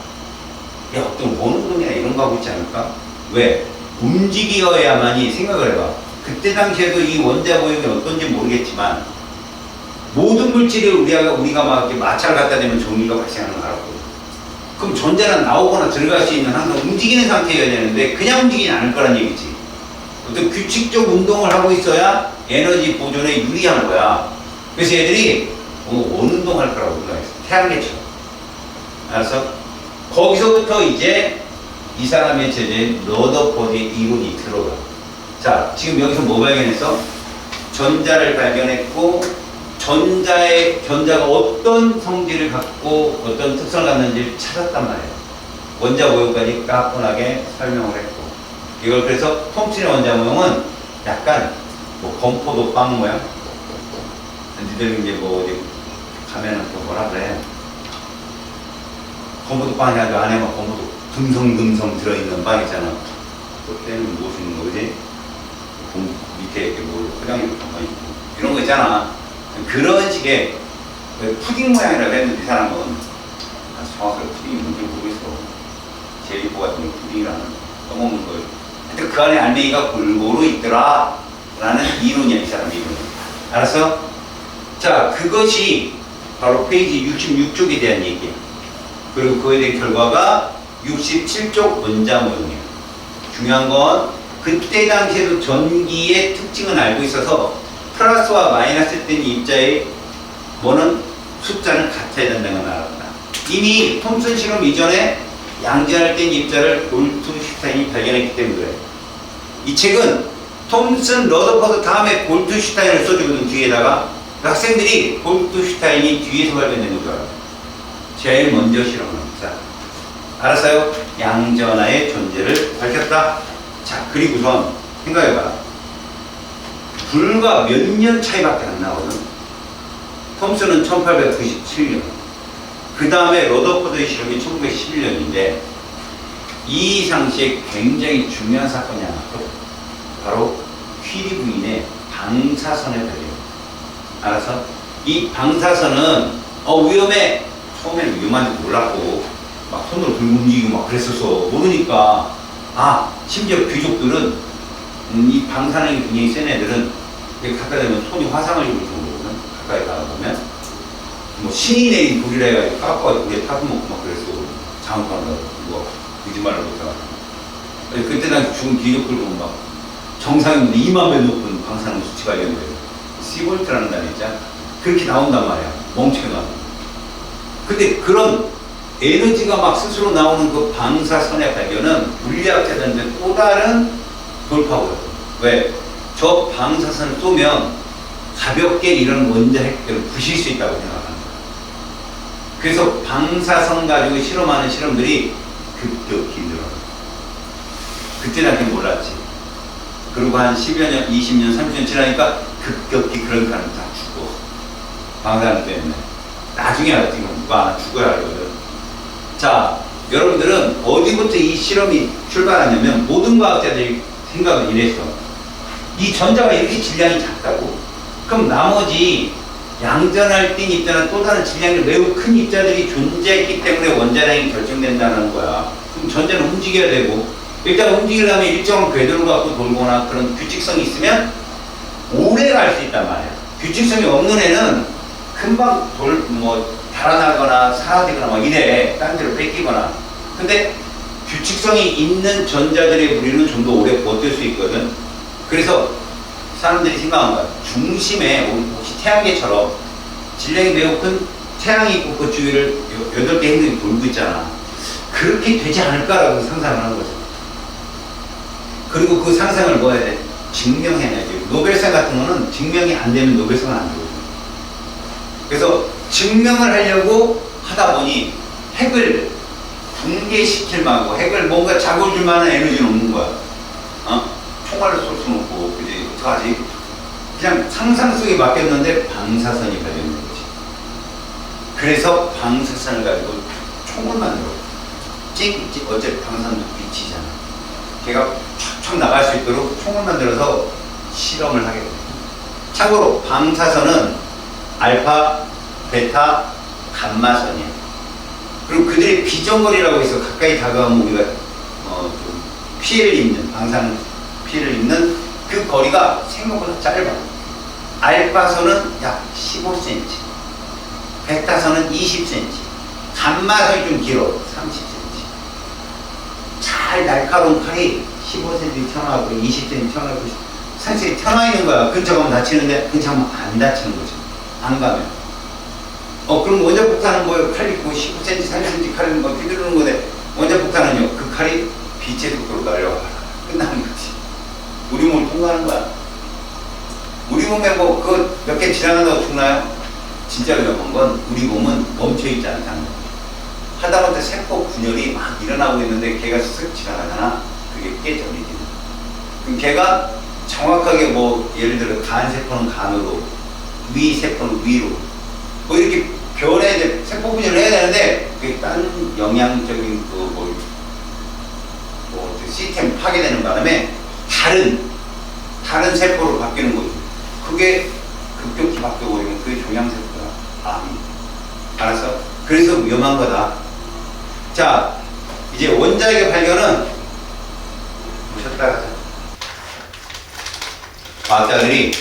야, 어떤 원운동이나 이런 거 하고 있지 않을까? 왜? 움직여야만이. 생각을 해봐. 그때 당시에도 이 원자 모형이 어떤지 모르겠지만 모든 물질이 우리가 막 이렇게 마찰을 갖다 대면 전기가 발생하는 걸 알았거든. 그럼 전자는 나오거나 들어갈 수 있는 항상 움직이는 상태여야 되는데 그냥 움직이지 않을 거란 얘기지. 어떤 규칙적 운동을 하고 있어야 에너지 보존에 유리한 거야. 그래서 얘들이 원운동할 거라고 생각했어. 태양계처럼. 알았어? 거기서부터 이제 이 사람의 제자인 러더포드의 이론이 들어가. 자, 지금 여기서 뭐 발견했어? 전자를 발견했고 전자가 어떤 성질을 갖고 어떤 특성을 갖는지를 찾았단 말이에요. 원자 모형까지 까뿐하게 설명을 했고, 이걸 그래서 톰슨의 원자 모형은 약간 뭐 건포도 빵 모양? 니들 이제 뭐 어디 가면은 또 뭐라 그래? 건포도 빵이 아니고 안에 막 건포도 듬성듬성 들어있는 빵 있잖아. 그때는 무엇인 거지? 밑에 이렇게 뭐 포장이 있고 이런 거 있잖아. 그런 식의 푸딩 모양이라고 했는데 이 사람은 정확하게 푸딩이 뭔지 모르겠어. 제리포 같은 거 푸딩이라는 떠먹는 거. 하여튼 그 안에 알맹이가 골고루 있더라 라는 이론이야, 이 사람 이론이. 알았어? 자, 그것이 바로 페이지 66쪽에 대한 얘기야. 그리고 그에 대한 결과가 67쪽 원자 모형이야. 중요한 건 그때 당시에도 전기의 특징은 알고 있어서 플러스와 마이너스 된 입자의 뭐는 숫자는 같아야 된다는 걸 알았다. 이미 톰슨 실험 이전에 양전할 땐 입자를 골트슈타인이 발견했기 때문에 그래. 이 책은 톰슨, 러더퍼드 다음에 골트슈타인을 써주거든. 뒤에다가 학생들이 골트슈타인이 뒤에서 발견된 줄 알아. 제일 먼저 실험을 합니다. 알았어요? 양전하의 존재를 밝혔다. 자, 그리고선 생각해봐. 불과 몇 년 차이밖에 안 나거든. 톰슨은 1897년. 그 다음에 러더퍼드의 실험이 1911년인데 이 상시에 굉장히 중요한 사건이 하나 있거든. 바로 퀴리 부인의 방사선의 발견. 알았어? 이 방사선은 위험해. 처음에는 위험한지 몰랐고 막 손으로 들고 움직이고 막 그랬었어. 모르니까 심지어 귀족들은 이 방사능이 굉장히 센 애들은 가까이 되면 손이 화상을 입을 정도거든. 가까이 가보면 뭐 신이 내린 불이라 해가지고 깎아가지고 우리에 타서 먹고 막 그랬어. 장판한다고 뭐 거짓말을 못해가지고. 그때 당시 죽은 귀족들 보면 막 정상인데 2만 배 높은 방사능 수치 발견이 돼요. 시볼트라는 단위 있잖아. 그렇게 나온단 말이야. 멍청이 나오고. 근데 그런 에너지가 막 스스로 나오는 그 방사선의 발견은 물리학자들한테 또 다른 돌파구예요. 왜? 저 방사선을 쏘면 가볍게 이런 원자 핵들을 부실 수 있다고 생각하는 거예요. 그래서 방사선 가지고 실험하는 실험들이 급격히 늘어나요. 그때 당시 몰랐지. 그리고 한 10여 년, 20년, 30년 지나니까 급격히 그런 사람이 다 죽어. 방사능 때문에. 나중에 알았지. 누가 하나 죽어야 알거든. 자, 여러분들은 어디부터 이 실험이 출발하냐면 모든 과학자들이 생각은 이랬어. 이 전자가 이렇게 질량이 작다고? 그럼 나머지 양전할 땐 입자는 또 다른 질량이 매우 큰 입자들이 존재했기 때문에 원자량이 결정된다는 거야. 그럼 전자는 움직여야 되고, 일단 움직이려면 일정한 궤도를 갖고 돌거나 그런 규칙성이 있으면 오래 갈 수 있단 말이야. 규칙성이 없는 애는 금방 달아나거나 사라지거나 막 이래. 딴 데로 뺏기거나. 근데 규칙성이 있는 전자들의 무리는 좀 더 오래 버틸 수 있거든. 그래서 사람들이 생각한 거야. 중심에 혹시 태양계처럼 질량이 매우 큰 태양이 있고 그 주위를 8개 행성이 돌고 있잖아. 그렇게 되지 않을까라고 상상을 한 거죠. 그리고 그 상상을 뭐 해야 돼? 증명해야지. 노벨상 같은 거는 증명이 안 되면 노벨상은 안 주거든. 그래서 증명을 하려고 하다 보니 핵을 붕괴시킬 만하고 핵을 뭔가 자극을 줄 만한 에너지는 없는 거야. 총알을 쏠 수는 없고, 그지? 어떡하지? 그냥 상상 속에 맡겼는데 방사선이 발견된 거지. 그래서 방사선을 가지고 총을 만들어. 어차피 방사선도 빛이잖아. 걔가 촥촥 나갈 수 있도록 총을 만들어서 실험을 하게 돼. 참고로 방사선은 알파, 베타, 감마선이야. 그리고 그들의 비전거리라고 해서 가까이 다가가면 우리가 좀 피해를 입는, 방사능 피해를 입는 그 거리가 생각보다 짧아. 알파선은 약 15cm, 베타선은 20cm, 감마선이 좀 길어, 30cm. 잘 날카로운 칼이 15cm 튀어나오고 20cm 튀어나오고 상체에 튀어나와 있는 거야. 근처 가면 다치는데 근처 가면 안 다치는 거죠. 안 가면. 그럼 원자 폭탄은 뭐예요? 칼이 있고 19cm, 30cm 칼을 뭐 휘두르는 건데 원자 폭탄은요, 그 칼이 빛의 속도로 날려가. 끝나는 거지. 우리 몸을 통과하는 거야. 우리 몸에 뭐 그거 몇 개 지나간다고 죽나요? 진짜 위험한 건 우리 몸은 멈춰있지 않다는 거예요. 하다못해 세포 분열이 막 일어나고 있는데 걔가 쓱 지나가잖아. 그게 깨져버리지. 그럼 걔가 정확하게 뭐 예를 들어 간 세포는 간으로, 위 세포는 위로 뭐 이렇게 변해야 돼. 세포 분열을 해야 되는데 그게 딴 영양적인 시스템 파괴되는 바람에 다른 세포로 바뀌는 거죠. 그게 급격히 바뀌어버리면 그게 종양세포야. 암이. 알았어? 그래서 위험한 거다. 자, 이제 원자핵의 발견은 보셨다 가자. 과학자들이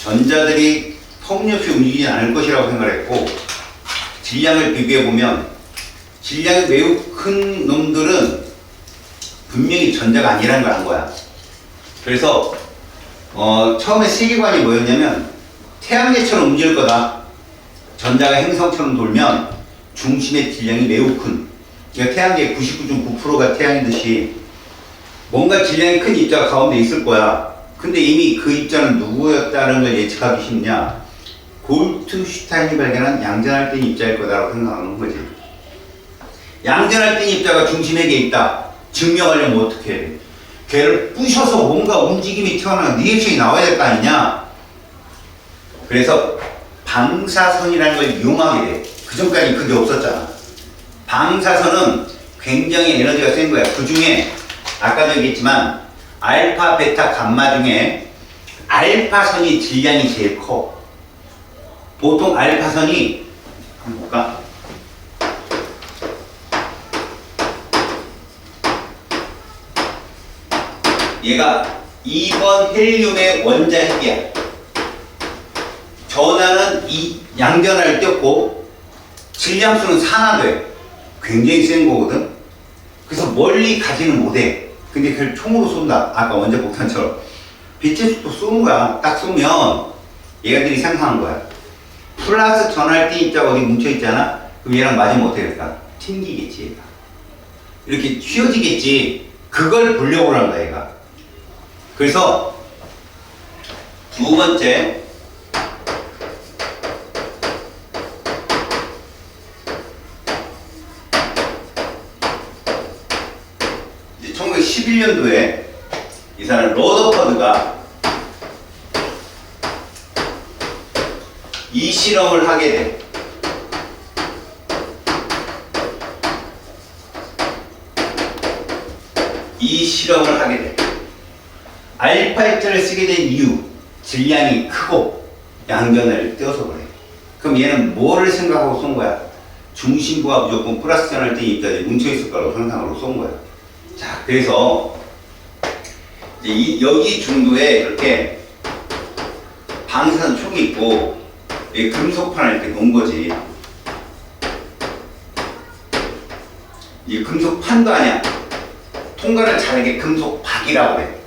전자들이 터무니없이 움직이지 않을 것이라고 생각했고, 질량을 비교해보면 질량이 매우 큰 놈들은 분명히 전자가 아니라는 걸 안 거야. 그래서 처음에 세계관이 뭐였냐면 태양계처럼 움직일 거다. 전자가 행성처럼 돌면 중심의 질량이 매우 큰, 그러니까 태양계의 99.9%가 태양이듯이 뭔가 질량이 큰 입자가 가운데 있을 거야. 근데 이미 그 입자는 누구였다는 걸 예측하기 쉽냐? 골트슈타인이 발견한 양전할때 입자일 거다라고 생각하는 거지. 양전할때 입자가 중심에 있다. 증명하려면 어떻게 해야 돼? 걔를 부셔서 뭔가 움직임이 튀어나오는 리액션이 나와야 될 거 아니냐? 그래서 방사선이라는 걸 이용하게 돼. 그 전까지 그게 없었잖아. 방사선은 굉장히 에너지가 센 거야. 그 중에 아까도 얘기했지만 알파, 베타, 감마 중에 알파선이 질량이 제일 커. 보통 알파선이 한번 볼까? 얘가 2번 헬륨의 원자핵이야. 전하는 이 양전할 때 없고 질량수는 산화돼. 굉장히 센 거거든. 그래서 멀리 가지는 못해. 근데 그걸 총으로 쏜다. 아까 원자 폭탄처럼 빛의 속도 쏘는 거야. 딱 쏘면 얘가들이 상상한 거야. 플러스 전할 때 입자가 어디 뭉쳐있잖아. 그럼 얘랑 맞으면 어떻게 될까? 튕기겠지 얘가. 이렇게 휘어지겠지. 그걸 보려고 하는 거야 얘가. 그래서 두 번째, 이제 1911년도에 이 사람 러더퍼드가 이 실험을 하게 돼. 이 실험을 하게 돼. 알파 입자를 쓰게 된 이유, 질량이 크고 양전을 떼어서 그래. 그럼 얘는 뭐를 생각하고 쏜 거야? 중심부가 무조건 플러스 전할 때 입자들이 뭉쳐있을 거라고 상상으로 쏜 거야. 자, 그래서 이제 여기 중도에 이렇게 방사선 촉이 있고 여기 금속판을 이렇게 놓은 거지. 이 금속판도 아니야. 통과를 잘하게 금속박이라고 해.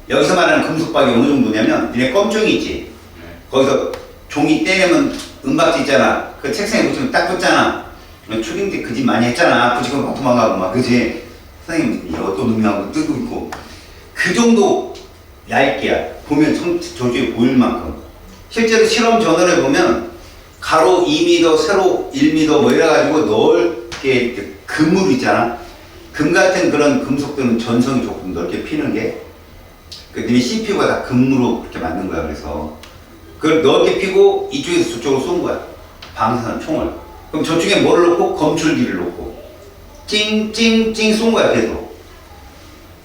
여기서 말하는 금속박이 어느 정도냐면 니네 껌종이 있지. 거기서 종이 떼려면 은박지 있잖아. 그 책상에 붙이면 딱 붙잖아. 초딩 때 그 집 많이 했잖아. 붙이고 막 도망가고 막 그지. 선생님 어떤 놈이 하고 뜨고 있고. 그 정도 얇게야. 보면 저쪽에 보일 만큼. 실제로 실험 전원을 보면 가로 2m, 세로 1m 뭐 이래가지고 넓게 금으로 있잖아. 금 같은 그런 금속들은 전성이 조금 넓게 피는 게, 그들이 CPU가 다 금으로 그렇게 만든 거야. 그래서 그걸 넓게 피고 이쪽에서 저쪽으로 쏜 거야. 방사선 총을. 그럼 저쪽에 뭐를 놓고? 검출기를 놓고 찡찡찡 쏜 거야. 계속.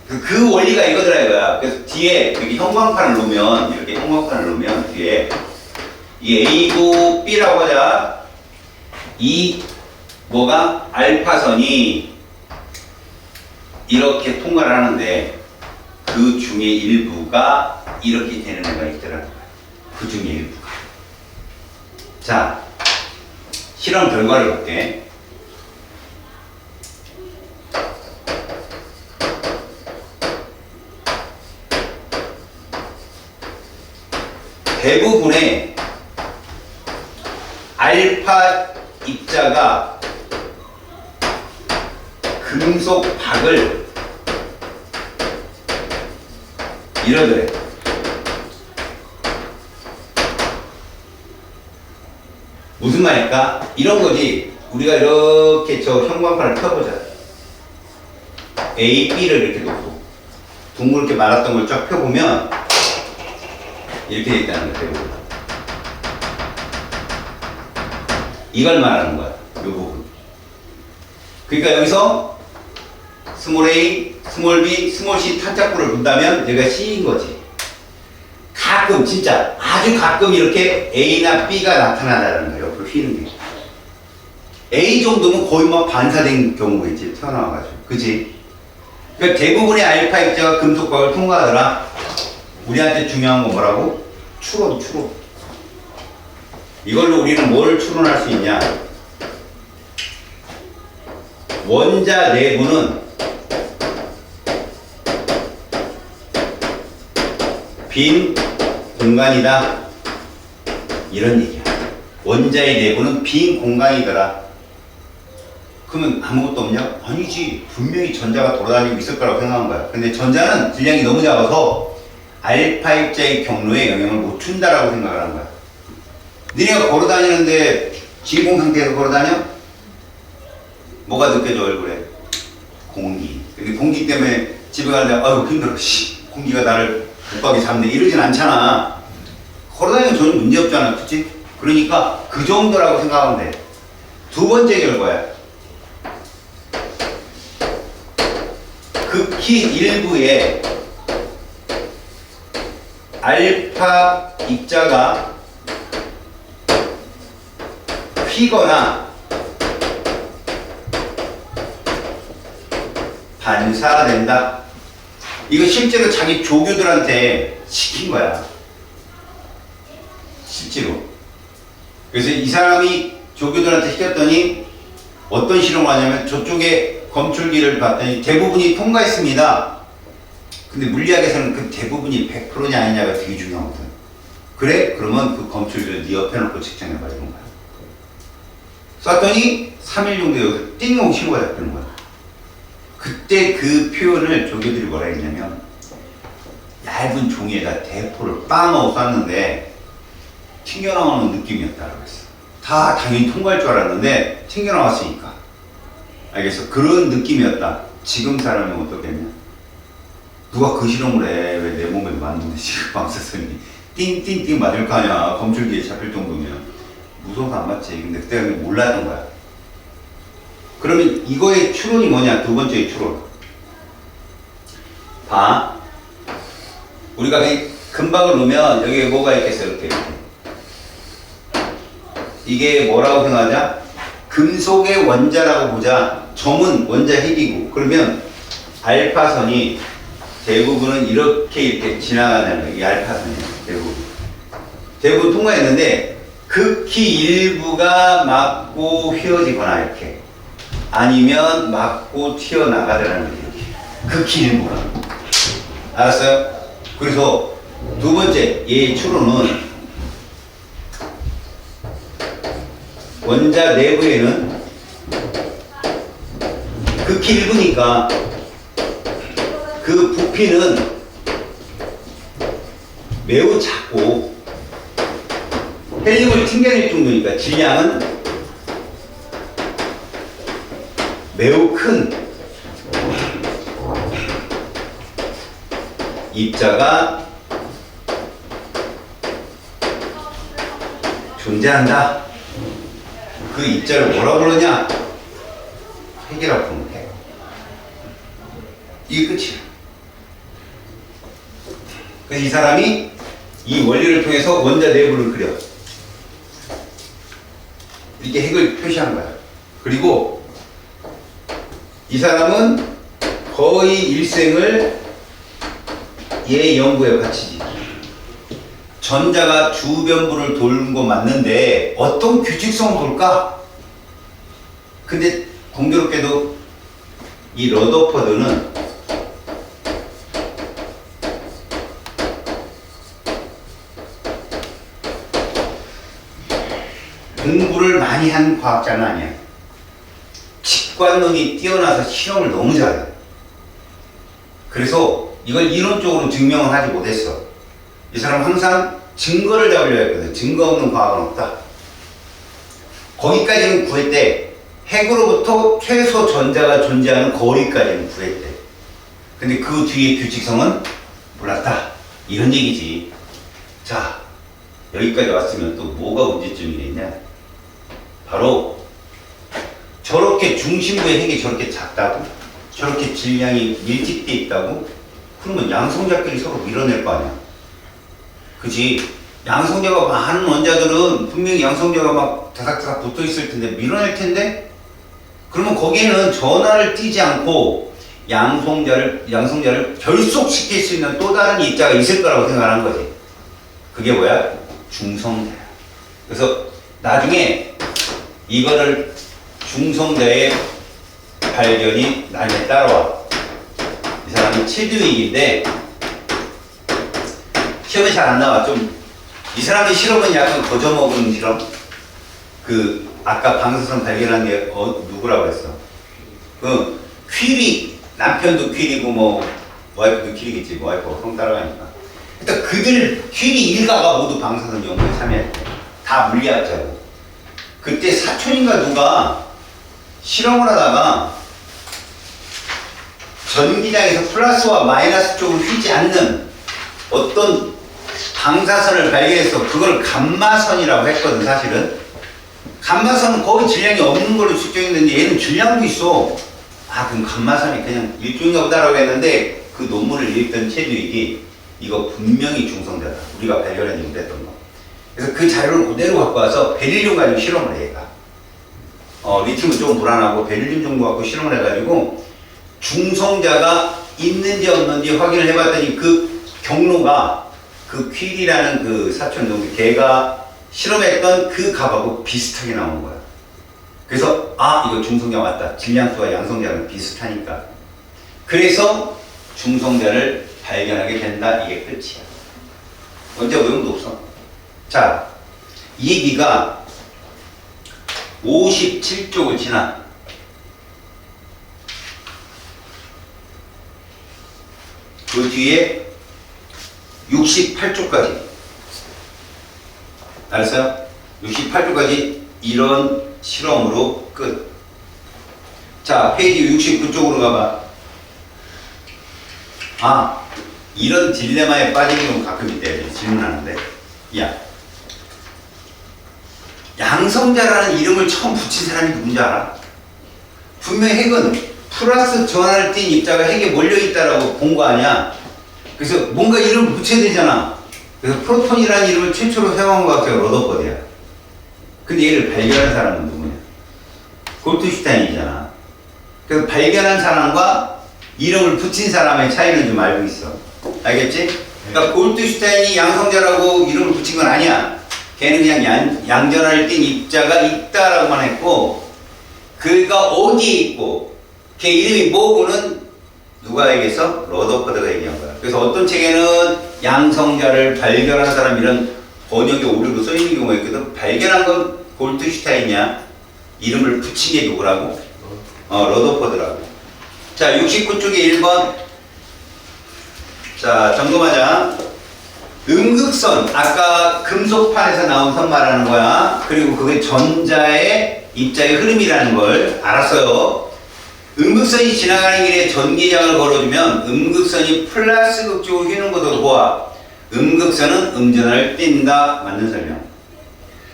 그 원리가 이거더라 이거야. 그래서 뒤에 여기 형광판을 놓으면, 이렇게 형광판을 놓으면 뒤에 이 A고 B라고 하자. 이 뭐가 알파선이 이렇게 통과를 하는데 그 중에 일부가 이렇게 되는 애가 있더라고요. 그 중에 일부가. 자, 실험 결과를 볼게. 대부분의 알파 입자가 금속 박을 이러더래. 무슨 말일까? 이런 거지. 우리가 이렇게 저 형광판을 펴보자. A, B를 이렇게 놓고 둥그렇게 말았던 걸 쫙 펴보면 이렇게 돼 있다는 거예요. 이걸 말하는 거야. 이 부분. 그러니까 여기서 스몰 a, 스몰 b, 스몰 c 탄자꾸를 본다면 여기가 c인 거지. 가끔 진짜 아주 가끔 이렇게 a나 b가 나타나다는 거예요. 옆으로 휘는 게. a 정도면 거의 막 반사된 경우겠지. 튀어나와가지고. 그지? 그러니까 대부분의 알파 입자가 금속곽을 통과하더라. 우리한테 중요한 건 뭐라고? 추론. 이걸로 우리는 뭘 추론할 수 있냐? 원자 내부는 빈 공간이다. 이런 얘기야. 원자의 내부는 빈 공간이더라. 그러면 아무것도 없냐? 아니지. 분명히 전자가 돌아다니고 있을 거라고 생각한 거야. 근데 전자는 질량이 너무 작아서 알파 입자의 경로에 영향을 못 준다라고 생각을 한 거야. 너네가 걸어다니는데 진공 상태에서 걸어다녀? 뭐가 느껴져 얼굴에? 공기. 근데 공기 때문에 집에 가는데 아유 힘들어. 공기가 나를 독하게 잡네. 이러진 않잖아. 걸어다니면 전혀 문제 없잖아. 그치? 그러니까 그 정도라고 생각하면 돼. 두 번째 결과야. 극히 일부에 알파 입자가 휘거나 반사된다. 이거 실제로 자기 조교들한테 시킨 거야. 실제로. 그래서 이 사람이 조교들한테 시켰더니 어떤 실험을 하냐면 저쪽에 검출기를 봤더니 대부분이 통과했습니다. 근데 물리학에서는 그 대부분이 100%냐 아니냐가 되게 중요하거든. 그래? 그러면 그 검출기를 네 옆에 놓고 측정해봐 이런 거야. 쐈더니 3일 정도 여기서 띵용 신고가 잡히는 거야. 그때 그 표현을 조교들이 뭐라 했냐면 얇은 종이에다 대포를 빵 하고 쐈는데 튕겨나오는 느낌이었다고 했어. 다 당연히 통과할 줄 알았는데 튕겨나왔으니까. 알겠어? 그런 느낌이었다. 지금 사람은 어떻겠냐? 누가 그 실험을 해? 왜 내 몸에 맞는데 지금 방사선이 띵띵띵 맞을 거 아니야. 검출기에 잡힐 정도면. 무서워서 안 맞지. 근데 그때 몰랐던 거야. 그러면 이거의 추론이 뭐냐? 두 번째의 추론. 봐. 우리가 금박을 놓으면 여기에 뭐가 있겠어? 이렇게. 이게 뭐라고 생각하냐? 금속의 원자라고 보자. 점은 원자 핵이고. 그러면 알파선이 대부분은 이렇게 지나가는 거예요. 이 알파선이 대부분 통과했는데 극히 일부가 맞고 휘어지거나 이렇게 아니면 맞고 튀어나가더라는 거예요. 극히 일부가. 알았어요? 그래서 두 번째 얘의 추론은 원자 내부에는 극히 일부니까 그 부피는 매우 작고 헬륨을 튕겨낼 정도니까 질량은 매우 큰 입자가 존재한다. 그 입자를 뭐라 부르냐? 핵이라고 부르면 돼. 이게 끝이야. 그래서 이 사람이 이 원리를 통해서 원자 내부를 그려. 이렇게 핵을 표시한 거야. 그리고 이 사람은 거의 일생을 얘 연구에 바치지. 전자가 주변부를 도는 거 맞는데 어떤 규칙성을 돌까? 근데 공교롭게도 이 러더퍼드는 공부를 많이 한 과학자는 아니야. 직관론이 뛰어나서 실험을 너무 잘해. 그래서 이걸 이론적으로 증명을 하지 못했어. 이 사람은 항상 증거를 잡으려 했거든. 증거 없는 과학은 없다. 거기까지는 구했대. 핵으로부터 최소 전자가 존재하는 거리까지는 구했대. 근데 그 뒤에 규칙성은 몰랐다. 이런 얘기지. 자, 여기까지 왔으면 또 뭐가 문제점이겠냐? 바로 저렇게 중심부의 핵이 저렇게 작다고, 저렇게 질량이 밀집돼 있다고, 그러면 양성자끼리 서로 밀어낼 거 아니야. 그지? 양성자가 많은 원자들은 분명히 양성자가 막 다닥다닥 붙어 있을 텐데 밀어낼 텐데, 그러면 거기에는 전하를 띄지 않고 양성자를 결속시킬 수 있는 또 다른 입자가 있을 거라고 생각하는 거지. 그게 뭐야? 중성자야. 그래서 나중에 이거를 중성자의 발견이 나중에 따라와. 이 사람이 체드윅인데 시험에 잘 안 나와. 좀 이 사람의 실험은 약간 거저먹은 실험. 그 아까 방사선 발견한 게 누구라고 그랬어? 그 퀴리, 남편도 퀴리고 뭐 와이프도 퀴리겠지. 뭐 와이프가 성 따라가니까. 일단 그들 퀴리 일가가 모두 방사선 연구에 참여했대. 다 물리학자고. 그때 사촌인가 누가 실험을 하다가 전기장에서 플러스와 마이너스 쪽으로 휘지 않는 어떤 방사선을 발견해서 그걸 감마선이라고 했거든. 사실은 감마선은 거의 질량이 없는 걸로 측정했는데 얘는 질량도 있어. 아, 그럼 감마선이 그냥 일종인가 보다라고 했는데 그 논문을 읽던 체드윅이 이거 분명히 중성자다. 우리가 발견한 얘기도 했던 거. 그래서 그 자료를 그대로 갖고 와서 베릴륨 가지고 실험을 해. 리튬은 좀 불안하고 베릴륨 정도 갖고 실험을 해가지고 중성자가 있는지 없는지 확인을 해봤더니 그 경로가 그 퀴리라는 그 사촌 동생 걔가 실험했던 그 값하고 비슷하게 나오는 거야. 그래서 아, 이거 중성자 맞다. 질량수와 양성자는 비슷하니까. 그래서 중성자를 발견하게 된다. 이게 끝이야. 언제 외움도 없어. 자, 이 얘기가 57쪽을 지나 그 뒤에 68쪽까지 알았어요? 68쪽까지 이런 실험으로 끝. 자, 페이지 69쪽으로 가봐. 아, 이런 딜레마에 빠지는 경우 가끔 있대. 질문하는데, 야, 양성자라는 이름을 처음 붙인 사람이 누군지 알아? 분명히 핵은 플러스 전하를 띤 입자가 핵에 몰려있다라고 본 거 아니야? 그래서 뭔가 이름을 붙여야 되잖아. 그래서 프로톤이라는 이름을 최초로 사용한 과학자가 러더퍼드야. 근데 얘를 발견한 사람은 누구냐? 골트슈타인이잖아. 그래서 발견한 사람과 이름을 붙인 사람의 차이는 좀 알고 있어. 알겠지? 그러니까 골트슈타인이 양성자라고 이름을 붙인 건 아니야. 걔는 그냥 양전하를 띤 입자가 있다라고만 했고, 그가 어디에 있고 걔 이름이 뭐고는 누가 얘기했어? 러더퍼드가 얘기한 거야. 그래서 어떤 책에는 양성자를 발견한 사람 이런 번역이 오류로 써있는 경우가 있거든. 발견한 건 골트슈타인이야. 이름을 붙인 게 누구라고? 러더퍼드라고. 자, 69쪽에 1번. 자, 점검하자. 음극선, 아까 금속판에서 나온 선 말하는 거야. 그리고 그게 전자의 입자의 흐름이라는 걸 알았어요. 음극선이 지나가는 길에 전기장을 걸어주면 음극선이 플러스 극쪽으로 휘는 것으로 보아 음극선은 음전하를 띈다. 맞는 설명.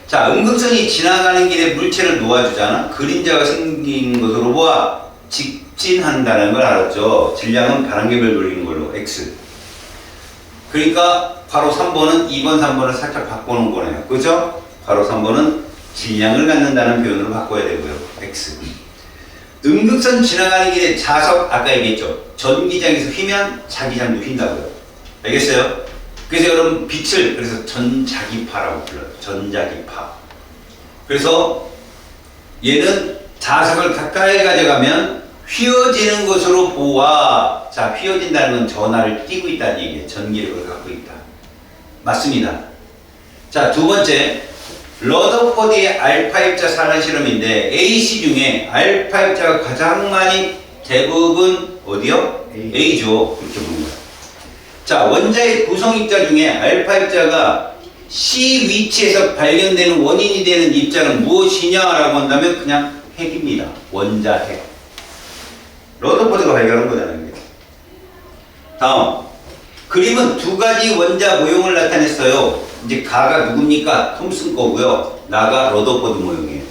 자, 음극선이 지나가는 길에 물체를 놓아주잖아. 그림자가 생긴 것으로 보아 직진한다는 걸 알았죠. 질량은 바람개별 돌리는 걸로 X. 그러니까 바로 3번은 2번, 3번을 살짝 바꾸는 거네요. 그죠? 바로 3번은 질량을 갖는다는 표현으로 바꿔야 되고요. X. 음극선 지나가는 길에 자석, 아까 얘기했죠. 전기장에서 휘면 자기장도 휜다고요. 알겠어요? 그래서 여러분 빛을 그래서 전자기파라고 불러요. 전자기파. 그래서 얘는 자석을 가까이 가져가면 휘어지는 것으로 보아. 자, 휘어진다는 건 전하를 띄고 있다는 얘기예요. 전기력을 갖고 있다. 맞습니다. 자, 두 번째. 러더퍼드의 알파 입자 산화 실험인데 AC 중에 알파 입자가 가장 많이 대부분 어디요? A죠. 그렇게 보는 거야. 자, 원자의 구성 입자 중에 알파 입자가 C 위치에서 발견되는 원인이 되는 입자는 무엇이냐라고 한다면 그냥 핵입니다. 원자 핵. 러더포드가 발견한 거잖아요. 이게. 다음. 그림은 두 가지 원자 모형을 나타냈어요. 이제 가가 누굽니까? 톰슨 거고요. 나가 러더포드 모형이에요.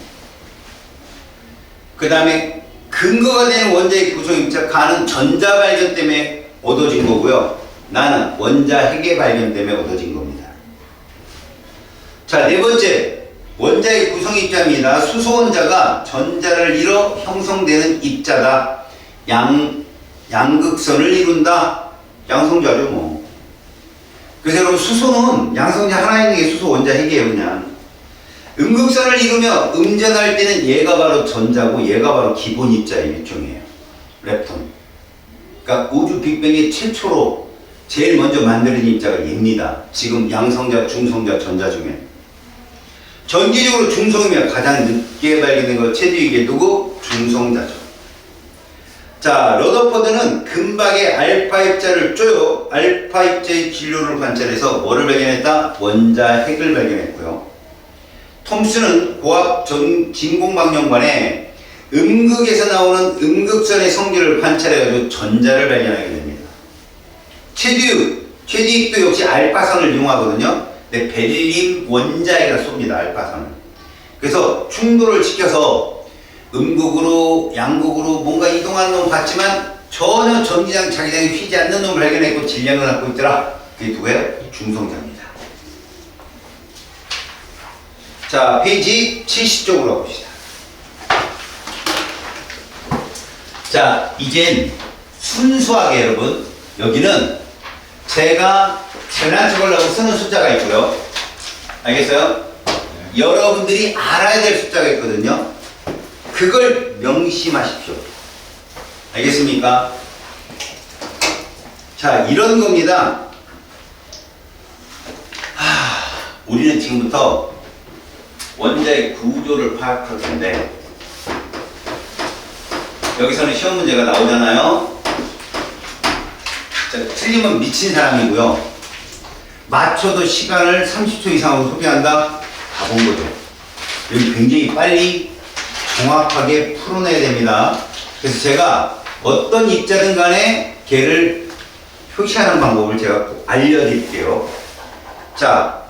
그 다음에 근거가 되는 원자의 구성 입자 가는 전자 발견 때문에 얻어진 거고요. 나는 원자 핵의 발견 때문에 얻어진 겁니다. 자, 네 번째. 원자의 구성 입자입니다. 수소 원자가 전자를 이뤄 형성되는 입자다. 양극선을 이룬다. 양성자죠, 뭐. 그래서 여러분, 수소는 양성자 하나 있는 게 수소 원자 핵이에요, 그냥. 음극선을 이루며 음전할 때는 얘가 바로 전자고 얘가 바로 기본 입자의 일종이에요. 렙톤. 그러니까 우주 빅뱅의 최초로 제일 먼저 만들어진 입자가 얘입니다. 지금 양성자, 중성자, 전자 중에. 전기적으로 중성이면 가장 늦게 발견된 거 최대위계 누구? 중성자죠. 자, 러더포드는 금박의 알파 입자를 쪼여 알파 입자의 진로를 관찰해서 뭐를 발견했다? 원자 핵을 발견했고요. 톰슨은 고압 진공방정관에 음극에서 나오는 음극선의 성질을 관찰해가지고 전자를 발견하게 됩니다. 최디익도 역시 알파선을 이용하거든요. 근데 베릴륨 원자핵이라 쏩니다. 알파선을. 그래서 충돌을 시켜서 음극으로 양극으로 뭔가 이동하는 놈 봤지만 전혀 전기장 자기장이 휘지 않는 놈을 발견했고 질량을 갖고 있더라. 그게 누구예요? 중성자입니다. 자, 페이지 70쪽으로 가봅시다. 자, 이젠 순수하게 여러분, 여기는 제가 잘난 척을 하고 쓰는 숫자가 있고요. 알겠어요? 여러분들이 알아야 될 숫자가 있거든요. 그걸 명심하십시오. 알겠습니까? 자, 이런 겁니다. 우리는 지금부터 원자의 구조를 파악할 텐데, 여기서는 시험 문제가 나오잖아요. 자, 틀리면 미친 사람이고요. 맞춰도 시간을 30초 이상으로 소비한다? 다 본 거죠. 여기 굉장히 빨리 정확하게 풀어내야 됩니다. 그래서 제가 어떤 입자든 간에 걔를 표시하는 방법을 제가 알려드릴게요. 자,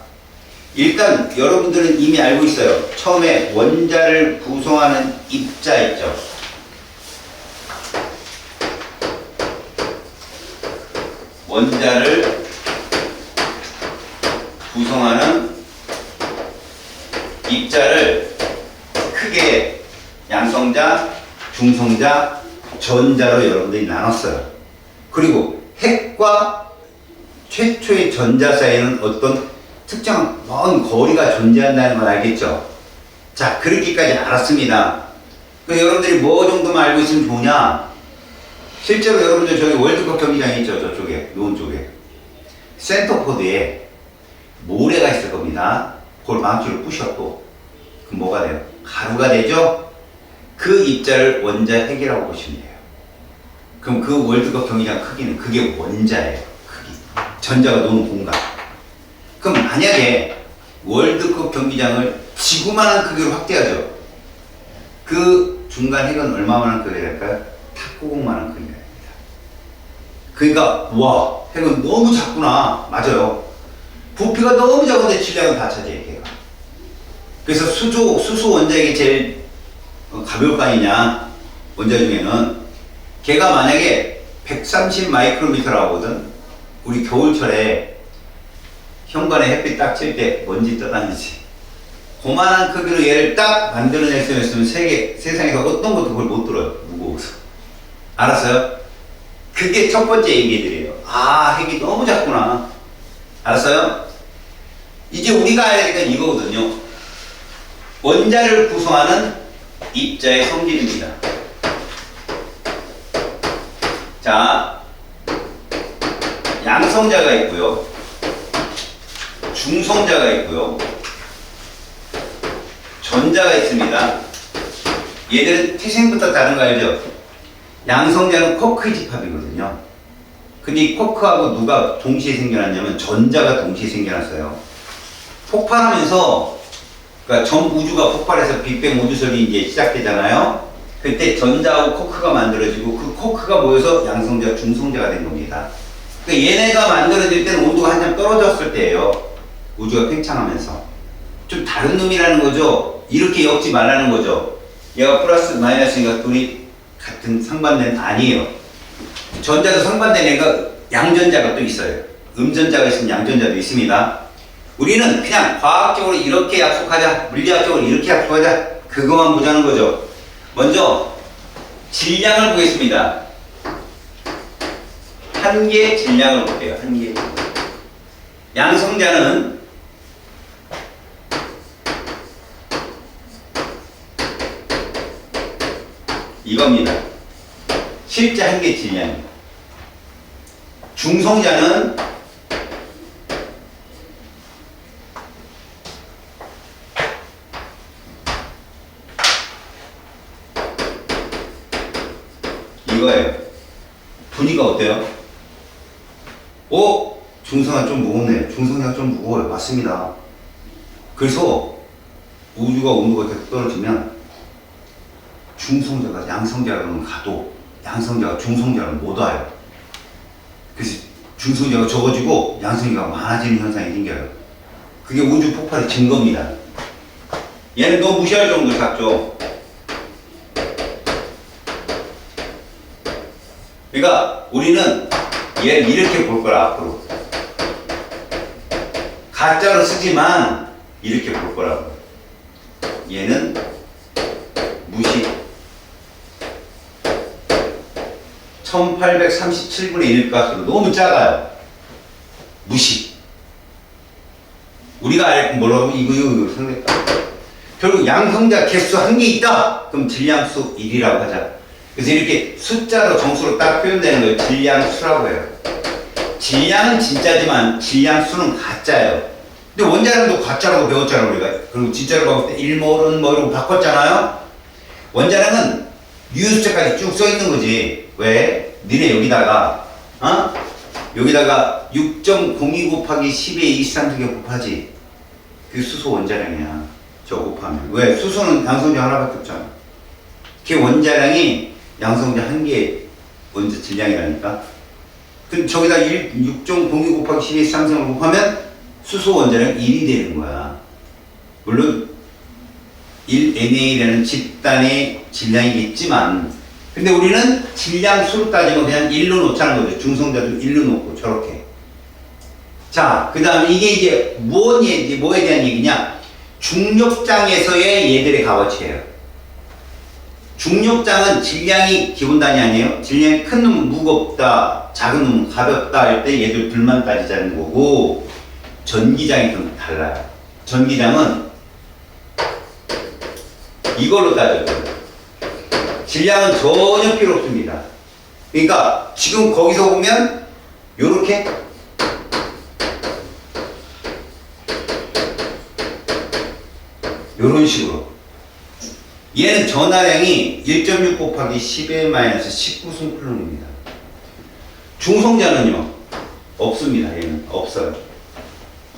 일단 여러분들은 이미 알고 있어요. 처음에 원자를 구성하는 입자 있죠. 원자를 구성하는 입자를 크게 양성자, 중성자, 전자로 여러분들이 나눴어요. 그리고 핵과 최초의 전자 사이에는 어떤 특정한 먼 거리가 존재한다는 걸 알겠죠? 자, 그렇게까지 알았습니다. 그럼 여러분들이 뭐 정도만 알고 있으면 좋으냐? 실제로 여러분들 저기 월드컵 경기장 있죠? 저쪽에, 노은 쪽에. 센터포드에 모래가 있을 겁니다. 그걸 망치로 부셨고, 그럼 뭐가 돼요? 가루가 되죠? 그 입자를 원자 핵이라고 보시면 돼요. 그럼 그 월드컵 경기장 크기는 그게 원자예요. 크기. 전자가 노는 공간. 그럼 만약에 월드컵 경기장을 지구만한 크기로 확대하죠. 그 중간 핵은 얼마만한 크기가 될까요? 탁구공만한 크기가 됩니다. 그러니까 와, 핵은 너무 작구나. 맞아요. 부피가 너무 작은데 질량은 다 차지해, 걔가. 그래서 수소 원자핵이 제일 가벼울 거 아니냐, 원자 중에는. 걔가 만약에 130 마이크로미터라고 하거든. 우리 겨울철에 현관에 햇빛 딱 칠 때 먼지 떠다니지. 그만한 크기로 얘를 딱 만들어낼 수 있으면 세상에서 어떤 것도 그걸 못 들어요. 무거워서. 알았어요? 그게 첫 번째 얘기들이에요. 아, 핵이 너무 작구나. 알았어요? 이제 우리가 알아야 될 건 이거거든요. 원자를 구성하는 입자의 성질입니다. 자, 양성자가 있고요. 중성자가 있고요. 전자가 있습니다. 얘들은 태생부터 다른 거 알죠? 양성자는 쿼크의 집합이거든요. 근데 이 쿼크하고 누가 동시에 생겨났냐면 전자가 동시에 생겨났어요. 폭발하면서, 그러니까 전 우주가 폭발해서 빅뱅 우주설이 이제 시작되잖아요. 그때 전자하고 코크가 만들어지고 그 코크가 모여서 양성자, 중성자가 된 겁니다. 그러니까 얘네가 만들어질 때는 온도가 한참 떨어졌을 때예요. 우주가 팽창하면서. 좀 다른 놈이라는 거죠. 이렇게 엮지 말라는 거죠. 얘가 플러스 마이너스니까 둘이 같은 상반되는 아니에요. 전자도 상반되는 애가 양전자가 또 있어요. 음전자가 있으면 양전자도 있습니다. 우리는 그냥 과학적으로 이렇게 약속하자, 물리학적으로 이렇게 약속하자, 그거만 보자는 거죠. 먼저 질량을 보겠습니다. 한 개의 질량을 볼게요. 한 개. 양성자는 이겁니다. 실제 한 개 질량입니다. 중성자는 이거예요. 분위기가 어때요? 중성자 좀 무겁네. 중성자가 좀 무거워요. 맞습니다. 그래서 우주가 온도가 계속 떨어지면 중성자가 양성자로는 가도 양성자가 중성자로는 못 와요. 그래서 중성자가 적어지고 양성자가 많아지는 현상이 생겨요. 그게 우주 폭발의 증거입니다. 얘는 너무 무시할 정도로 작죠. 그러니까 우리는 얘를 이렇게 볼 거라 앞으로. 가짜로 쓰지만 이렇게 볼 거라고. 얘는 무시. 1837분의 1 값으로 너무 작아요. 무시. 우리가 알 뭐라고 이거 상대값. 결국 양성자 개수 한 개 있다. 그럼 질량수 1이라고 하자. 그래서 이렇게 숫자로 정수로 딱 표현되는 걸 질량수라고 해요. 질량은 진짜지만 질량수는 가짜예요. 근데 원자량도 가짜라고 배웠잖아요, 우리가. 그리고 진짜로 봤을 때 1몰은 뭐 이러고 바꿨잖아요. 원자량은 유효숫자까지 쭉 써 있는 거지. 왜? 니네 여기다가 여기다가 6.02 곱하기 10의 23개 곱하지. 그게 수소 원자량이야. 저 곱하면. 왜? 수소는 양성자 하나밖에 없잖아. 그 원자량이 양성자 한 개의 원자 질량이라니까. 그럼 저기다 6.02 곱하기 10의 23을 곱하면 수소 원자량 1이 되는 거야. 물론 1NA라는 집단의 질량이겠지만, 근데 우리는 질량 수로 따지면 그냥 1로 놓자는 거죠. 중성자도 1로 놓고 저렇게. 자, 그 다음에 이게 이제 뭐에 대한 얘기냐? 중력장에서의 얘들의 값어치예요. 중력장은 질량이 기본 단위 아니에요? 질량이 큰 놈은 무겁다, 작은 놈은 가볍다 할 때 얘들 둘만 따지자는 거고, 전기장이 좀 달라요. 전기장은 이걸로 따져요. 질량은 전혀 필요 없습니다. 그러니까 지금 거기서 보면 요렇게 요런 식으로 얘는 전하량이 1.6 곱하기 10의 마이너스 19승 쿨럼입니다. 중성자는요 없습니다. 얘는 없어요.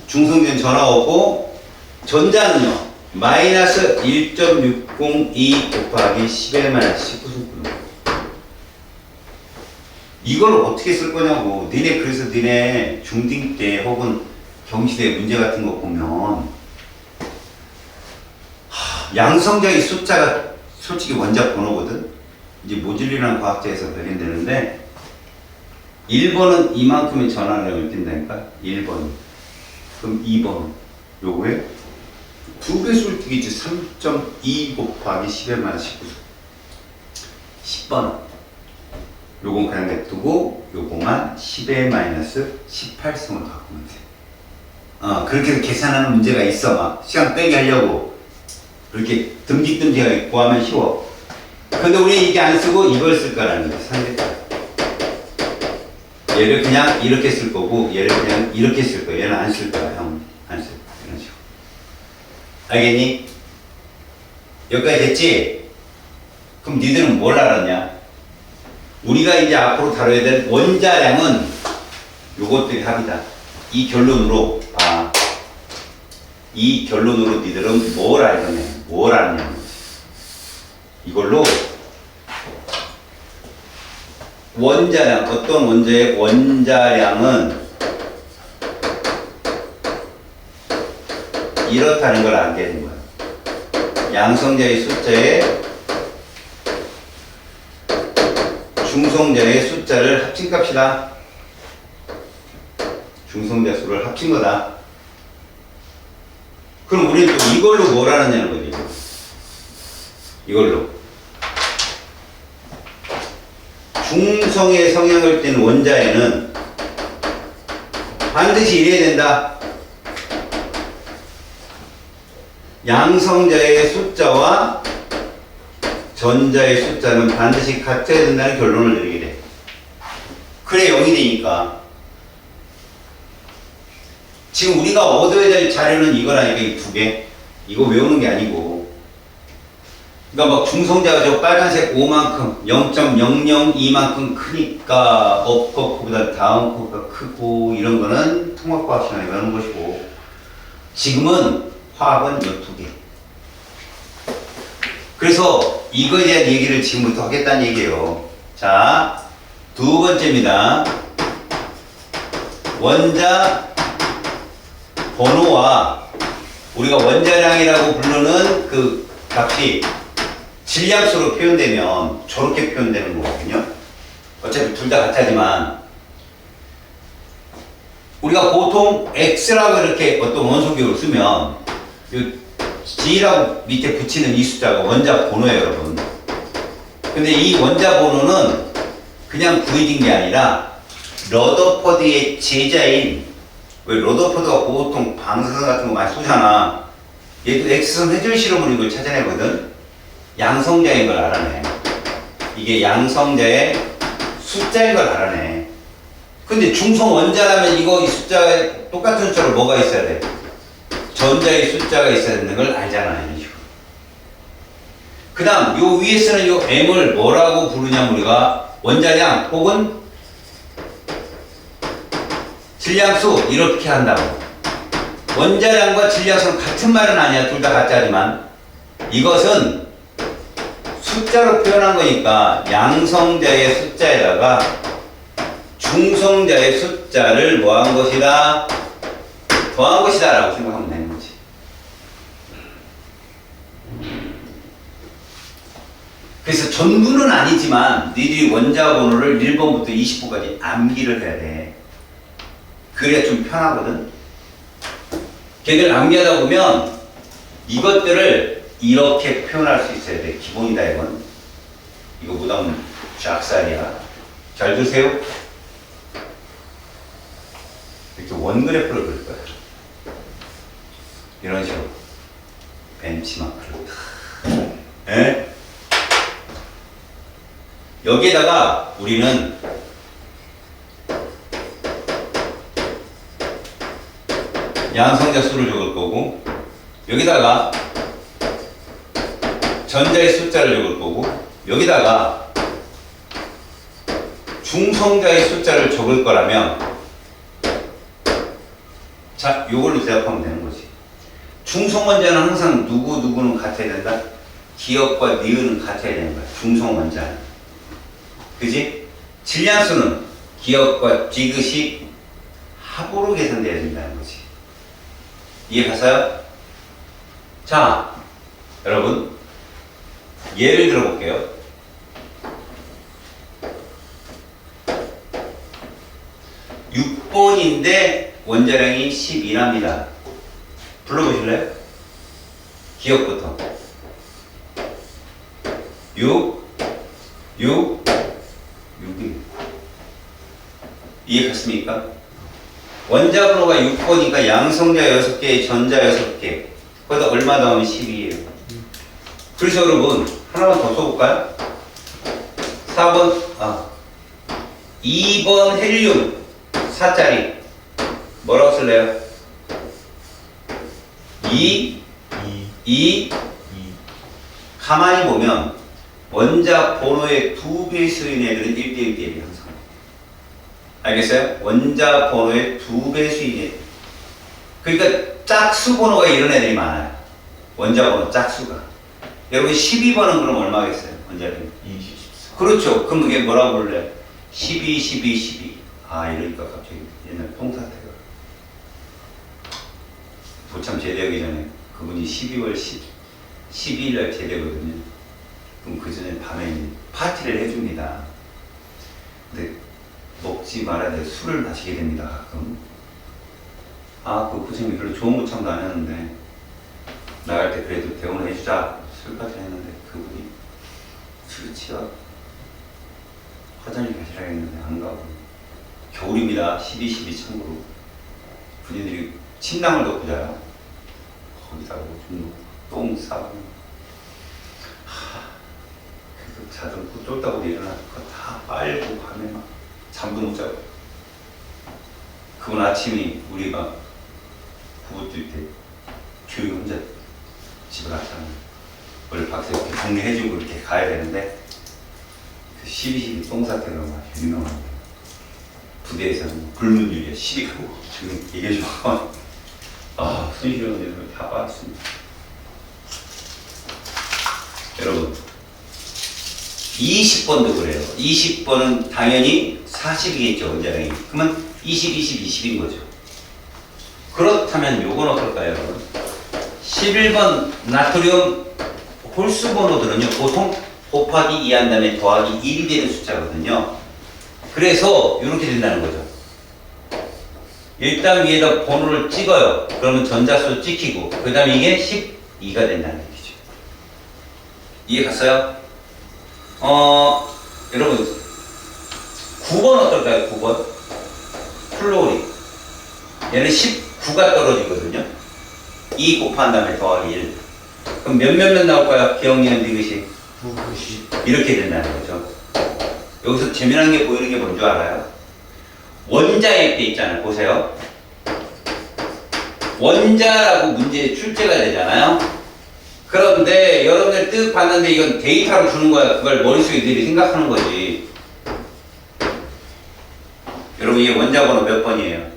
중성자는 전하가 없고 전자는요 마이너스 1.602 곱하기 10의 마이너스 19승 쿨럼. 이걸 어떻게 쓸 거냐고. 니네 그래서 니네 중딩 때 혹은 경시대 문제 같은 거 보면 양성자의 숫자가 솔직히 원자 번호거든. 이제 모질리라는 과학자에서 발견되는데 1번은 이만큼의 전하량을 띈다니까. 1번. 그럼 2번 요거에 두 배수를 띄겠지. 3.2 곱하기 10의 마이너스 19승. 10번 요건 그냥 냅두고 요거만 10의 마이너스 18승을 바꾸면 돼. 그렇게 계산하는 문제가 있어. 막 시간 빼게 하려고 그렇게 듬직듬직하게 구하면 쉬워. 근데 우리 이게 안 쓰고 이걸 쓸 거라는 거야. 상대값. 얘를 그냥 이렇게 쓸 거고 얘를 그냥 이렇게 쓸 거야. 얘는 안 쓸 거야. 형. 안 쓸 거야. 이런 식으로. 알겠니? 여기까지 됐지? 그럼 니들은 뭘 알았냐? 우리가 이제 앞으로 다뤄야 될 원자량은 요것들이 합이다. 이 결론으로 이 결론으로 니들은 뭘 알겠냐? 뭘 아느냐는 거지. 이걸로 원자량, 어떤 원자의 원자량은 이렇다는 걸 알게 된 거야. 양성자의 숫자에 중성자의 숫자를 합친 값이다. 중성자 수를 합친 거다. 그럼 우리는 또 이걸로 뭘 하느냐는 거지. 이걸로 중성의 성향을 띤 원자에는 반드시 이래야 된다. 양성자의 숫자와 전자의 숫자는 반드시 같아야 된다는 결론을 내리게 돼. 그래 0이 되니까. 지금 우리가 얻어야 될 자료는 이거라니까, 이 두 개. 이거 외우는 게 아니고. 그러니까 막 중성자가 저 빨간색 5만큼, 0.002만큼 크니까 업커프보다 다음 커프가 크고 이런 거는 통합과학 시간에 배우는 것이고, 지금은 화학은 이 두 개. 그래서 이거에 대한 얘기를 지금부터 하겠다는 얘기예요. 자, 두 번째입니다. 원자 번호와 우리가 원자량이라고 부르는 그 값이 질량수로 표현되면 저렇게 표현되는 거거든요. 어차피 둘 다 같지만 우리가 보통 X라고 이렇게 어떤 원소기호를 쓰면 G라고 밑에 붙이는 이 숫자가 원자 번호예요, 여러분. 근데 이 원자 번호는 그냥 구해진 게 아니라 러더퍼드의 제자인, 왜 러더퍼드가 보통 방사선 같은 거 많이 쏘잖아. 얘도 X선 회전 실험으로 이걸 찾아내거든. 양성자인 걸 알아내. 이게 양성자의 숫자인 걸 알아내. 근데 중성 원자라면 이 숫자에 똑같은 숫자로 뭐가 있어야 돼? 전자의 숫자가 있어야 되는 걸 알잖아, 이런 식으로. 그 다음, 요 위에 쓰는 요 M을 뭐라고 부르냐면 우리가 원자량 혹은 질량수 이렇게 한다고. 원자량과 질량수는 같은 말은 아니야. 둘 다 같자지만 이것은 숫자로 표현한 거니까 양성자의 숫자에다가 중성자의 숫자를 뭐한 것이다? 더한 것이다 라고 생각하면 되는 거지. 그래서 전부는 아니지만 너희들이 원자 번호를 1번부터 20번까지 암기를 해야 돼. 그래야 좀 편하거든. 걔들 암기하다 보면 이것들을 이렇게 표현할 수 있어야 돼. 기본이다 이건. 이거 무덤 쫙살이야. 잘 드세요. 이렇게 원그래프를 그릴 거야. 이런 식으로 벤치마크를. 예? 여기에다가 우리는 양성자 수를 적을 거고, 여기다가 전자의 숫자를 적을 거고, 여기다가 중성자의 숫자를 적을 거라면, 자, 요걸로 대답하면 되는 거지. 중성원자는 항상 누구는 같아야 된다? 기억과 니은은 같아야 되는 거야. 중성원자는. 그지? 질량수는 기억과 지그시 합으로 계산돼야 된다는 거지. 이해 가세요? 자, 여러분, 예를 들어 볼게요. 6번인데 원자량이 12랍니다. 불러보실래요? 기억부터. 6, 6이. 이해 갔습니까? 원자 번호가 6번이니까 양성자 6개, 전자 6개. 거기다 얼마 더하면 12예요. 그래서 여러분, 하나만 더 써볼까요? 2번 헬륨 4짜리. 뭐라고 쓸래요? 2. 가만히 보면 원자 번호의 2배수인 애들은 1대1대1이 항상. 알겠어요? 원자 번호의 2배수인 애들. 그러니까 짝수 번호가 이런 애들이 많아요. 원자 번호 짝수가. 여러분 12번은 그럼 얼마겠어요? 원자력이? 24. 그렇죠. 그럼 이게 뭐라고 부를래요? 12, 12, 12. 아, 이러니까 갑자기 옛날 통사태가. 도참 제대하기 전에 그분이 12월 12일 날 제대거든요. 그럼 그 전에 밤에 파티를 해줍니다. 근데 먹지 말아야 돼. 술을 마시게 됩니다, 가끔. 아, 그 고생이 별로 좋은 고참도 안 했는데, 나갈 때 그래도 대원을 해주자. 술 파티를 했는데, 그분이 술 취하 화장실 가시라 했는데, 안 가고. 겨울입니다. 12, 12 참고로. 군인들이 침낭을 덮고 자요. 거기다가 좀 똥 싸고. 그래서 자던 그 쫄다고 일어나서 그거 다 빨고 밤에 막 잠도 못 자고. 그건 아침이 우리 막 부부 뛸 때 조용히 혼자 집에 갔잖아요. 원래 밖에서 이렇게 정리해주고 이렇게 가야 되는데 그 12.12 똥사태가 막 유명합니다. 부대에서는 불문율이야. 12가고 지금 얘기해주고 아 손실은 다 빠졌습니다. 여러분 20번도 그래요. 20번은 당연히 40이겠죠, 원자량이. 그러면 20, 20, 20인 거죠. 그렇다면 요건 어떨까요, 여러분? 11번 나트륨 홀수 번호들은요, 보통 곱하기 2 한 다음에 더하기 1이 되는 숫자거든요. 그래서 이렇게 된다는 거죠. 일단 위에다 번호를 찍어요. 그러면 전자수 찍히고, 그 다음에 이게 12가 된다는 얘기죠. 이해 갔어요? 여러분 9번 어떨까요? 9번 플로리 얘는 19가 떨어지거든요. 2 곱한 다음에 더하기 1 그럼 몇 나올까요? 기억니은 디귿이 90. 이렇게 된다는 거죠. 여기서 재미난 게 보이는 게 뭔지 알아요? 원자일 때 있잖아요. 보세요. 원자라고 문제에 출제가 되잖아요. 그런데 여러분들 뜻 봤는데 이건 데이터로 주는 거야. 그걸 머릿속에 늘 생각하는 거지. 여러분 이게 원자 번호 몇 번이에요?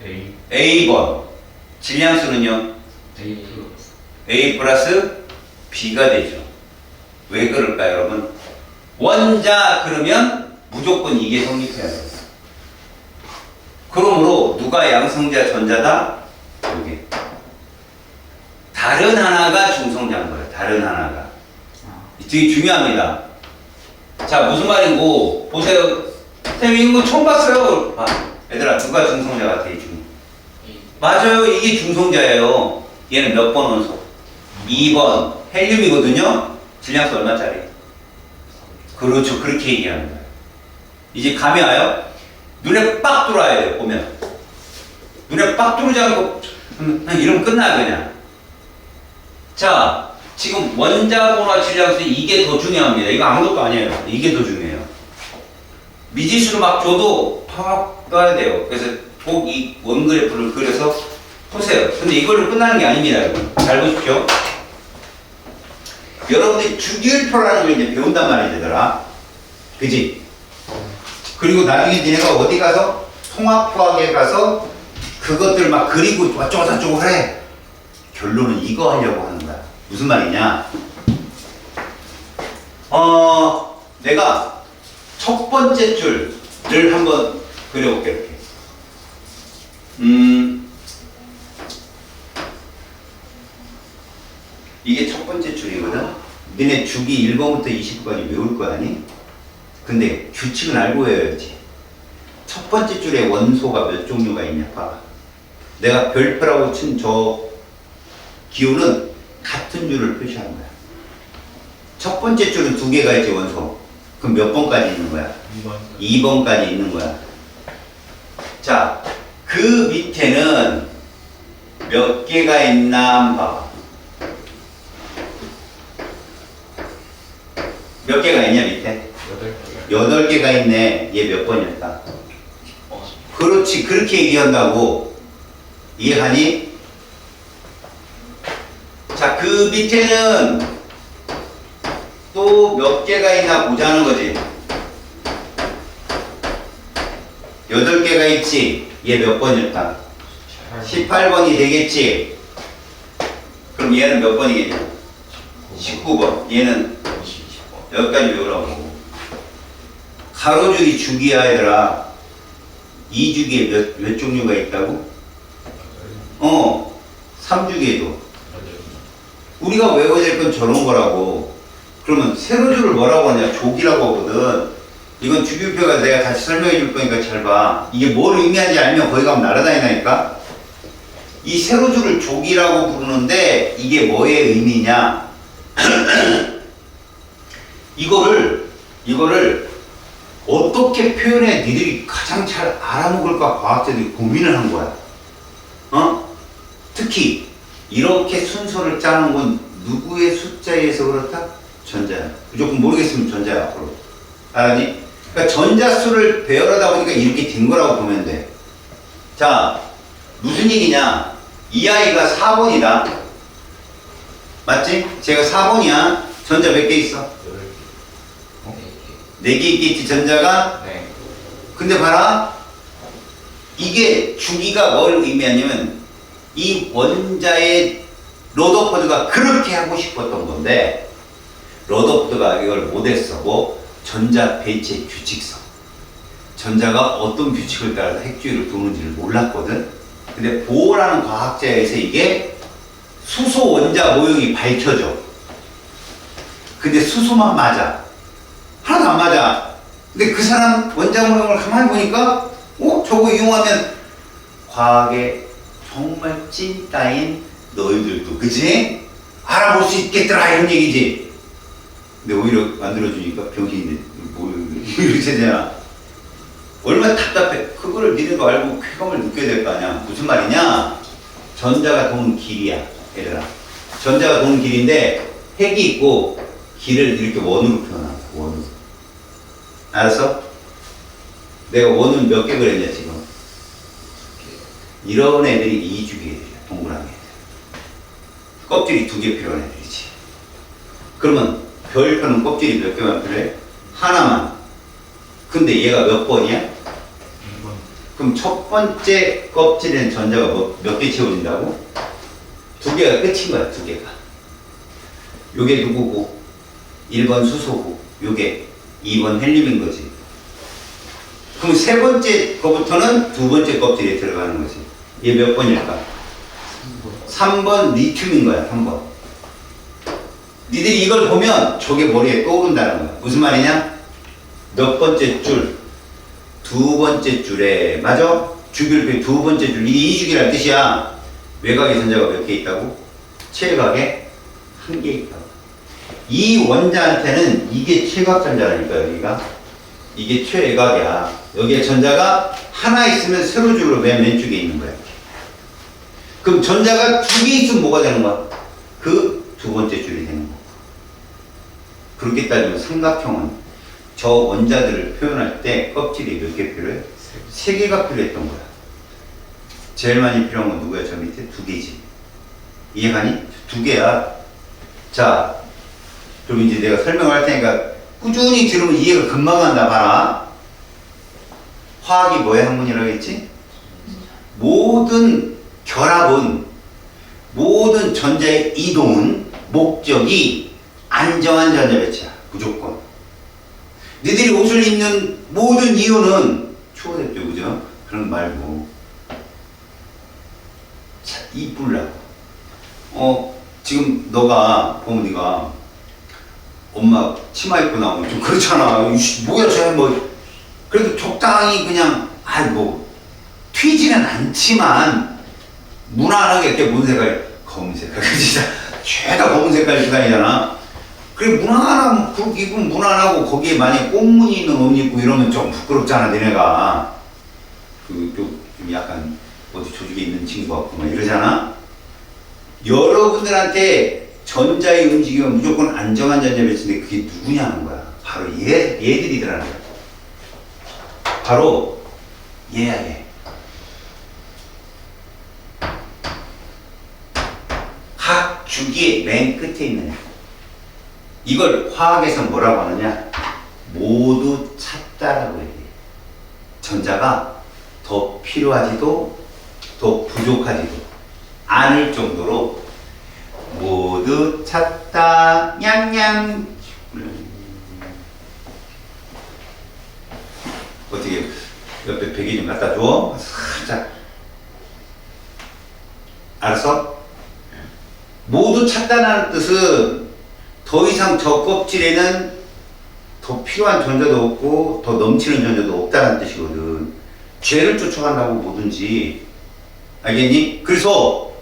A. A번. 질량수는요? A 플러스. A 플러스 B가 되죠. 왜 그럴까요, 여러분? 원자 그러면 무조건 이게 성립해야 돼요. 그러므로 누가 양성자 전자다? 여기. 다른 하나가 중성자인 거예요. 다른 하나가. 되게 중요합니다. 자, 무슨 말인고 보세요. 선생님 이거 처음 봤어요. 아, 얘들아 누가 중성자 같아? 이 중. 맞아요. 이게 중성자예요. 얘는 몇 번 원소? 2번. 헬륨이거든요. 질량수 얼마짜리? 그렇죠. 그렇게 얘기하는 거예요. 이제 감이 와요? 눈에 빡 들어와야 돼요. 보면. 눈에 빡 들어오지 않고 이러면 끝나요. 그냥. 자, 지금 원자 번호와 질량수 이게 더 중요합니다. 이거 아무것도 아니에요. 이게 더 중요해요. 미지수를 막 줘도 팍 떠야 돼요. 그래서 꼭 이 원그래프를 그려서 보세요. 근데 이걸로 끝나는 게 아닙니다, 여러분. 잘 보십시오. 여러분들이 주기율표라는 걸 이제 배운단 말이야, 얘들아. 그지? 그리고 나중에 니네가 어디 가서 통합과학에 가서 그것들 막 그리고 어쩌고저쩌고 해. 결론은 이거 하려고 하는 거야. 무슨 말이냐? 내가 첫 번째 줄을 한번 그려볼게, 이렇게. 이게 첫 번째 줄이거든? 너네 주기 1번부터 20번까지 외울 거 아니? 근데 규칙은 알고 외워야지. 첫 번째 줄에 원소가 몇 종류가 있냐, 봐봐. 내가 별표라고 친 저 기호는 같은 줄을 표시하는 거야. 첫 번째 줄은 2개가 있지, 원소. 그럼 몇 번까지 있는 거야? 2번. 2번까지 있는 거야. 자, 그 밑에는 몇 개가 있나 한번 봐봐. 몇 개가 있냐, 밑에? 8개가 있네. 얘 몇 번이었다? 그렇지. 그렇게 얘기한다고. 이해하니? 자, 그 밑에는 또 몇 개가 있나 보자는 거지. 8개가 있지. 얘 몇 번일까? 18번이 되겠지? 그럼 얘는 몇 번이겠냐? 19번. 얘는 20번. 여기까지 외우라고. 가로줄이 주기야, 얘들아. 이 주기에 몇 종류가 있다고? 3주기에도. 우리가 외워야 될 건 저런 거라고. 그러면 세로줄을 뭐라고 하냐? 족이라고 하거든. 이건 주기표가 내가 다시 설명해 줄 거니까 잘 봐. 이게 뭘 의미하는지 알면 거기 가면 날아다니다니까? 이 세로줄을 족이라고 부르는데 이게 뭐의 의미냐? 이거를 어떻게 표현해 니들이 가장 잘 알아먹을까 과학자들이 고민을 한 거야. 특히 이렇게 순서를 짜는 건 누구의 숫자에 의해서 그렇다? 전자야. 무조건 모르겠으면 전자야 앞으로. 알았니? 그러니까 전자수를 배열하다 보니까 이렇게 된 거라고 보면 돼. 자, 무슨 얘기냐? 이 아이가 4번이다. 맞지? 제가 4번이야. 전자 몇 개 있어? 4개 있겠지, 전자가? 네. 근데 봐라. 이게 주기가 뭘 의미하냐면 이 원자의 러더포드가 그렇게 하고 싶었던 건데 러더포드가 이걸 못했어. 뭐? 전자 배치 규칙성. 전자가 어떤 규칙을 따라서 핵주위를 도는지를 몰랐거든. 근데 보어라는 과학자에 의해서 이게 수소 원자 모형이 밝혀져. 근데 수소만 맞아. 하나도 안 맞아. 근데 그 사람 원자 모형을 가만히 보니까 저거 이용하면 과학의 정말 찐따인 너희들도 그지? 알아볼 수 있겠더라 이런 얘기지. 근데 오히려 만들어주니까 병신인데 뭐 이렇게 되잖아. 얼마나 답답해. 그거를 니네도 알고 쾌감을 느껴야 될 거 아니야. 무슨 말이냐? 전자가 도는 길이야, 얘들아. 전자가 도는 길인데 핵이 있고 길을 이렇게 원으로 표현한다. 원으로. 알았어? 내가 원은 몇 개 그랬냐 지금? 이런 애들이 이주기 애들이야. 동그라미 애들. 껍질이 2개 필요한 애들이지. 그러면 별표는 껍질이 몇 개만 필요해? 하나만. 근데 얘가 몇 번이야? 그럼 첫 번째 껍질에는 전자가 몇 개 채워진다고? 2개가 끝인 거야, 2개가. 요게 누구고? 1번 수소고, 요게 2번 헬륨인 거지. 그럼 세 번째 거부터는 두 번째 껍질에 들어가는 거지. 얘 몇 번일까? 3번 리튬인 거야, 3번. 니들이 이걸 보면 저게 머리에 떠오른다는 거야. 무슨 말이냐? 몇 번째 줄? 두 번째 줄에, 맞아? 주기율표의 두 번째 줄. 이게 이주기란 뜻이야. 외곽의 전자가 몇 개 있다고? 최각에 1개 있다고. 이 원자한테는 이게 최각전자라니까, 여기가. 이게 최외곽이야. 여기에 전자가 하나 있으면 세로줄로 맨 왼쪽에 있는 거야. 그럼 전자가 2개 있으면 뭐가 되는 거야? 그 두 번째 줄이 되는 거야. 그렇게 따지면 삼각형은 저 원자들을 표현할 때 껍질이 몇 개 필요해? 3개가 필요했던 거야. 제일 많이 필요한 건 누구야? 저 밑에 2개지. 이해가니? 2개야. 자, 그럼 이제 내가 설명을 할 테니까 꾸준히 들으면 이해가 금방 간다. 봐라. 화학이 뭐의 학문이라고 했지? 모든 결합은, 모든 전자의 이동은 목적이 안정한 전자 배치야. 무조건. 니들이 옷을 입는 모든 이유는 추워졌죠, 그죠? 그런 거 말고. 자, 이쁘려고. 지금 너가 보면 네가 엄마 치마 입고 나오면 좀 그렇잖아. 뭐야, 쟤 뭐. 그래도 적당히 그냥, 튀지는 않지만, 무난하게 이렇게 무슨 색깔? 검은 색깔. 진짜, 죄다 검은 색깔 입고 다니잖아. 그래, 무난하면, 그렇게 입으면 무난하고, 거기에 만약에 꽃무늬 있는 옷 입고 이러면 좀 부끄럽잖아, 니네가. 좀 약간, 어디 조직에 있는 친구 같고, 막 이러잖아? 여러분들한테 전자의 움직임은 무조건 안정한 전자 배치인데 그게 누구냐는 거야. 바로 얘들이더라는 거야. 바로, 얘야, 얘. 각 주기의 맨 끝에 있는 애. 이걸 화학에서 뭐라고 하느냐? 모두 찼다라고 얘기해. 전자가 더 필요하지도 더 부족하지도 않을 정도로 모두 찾다 냥냥. 어떻게 옆에 베개 좀 갖다 줘. 살짝. 알았어? 모두 찾다라는 뜻은 더 이상 저 껍질에는 더 필요한 존재도 없고 더 넘치는 존재도 없다는 뜻이거든. 죄를 쫓아간다고 뭐든지. 알겠니? 그래서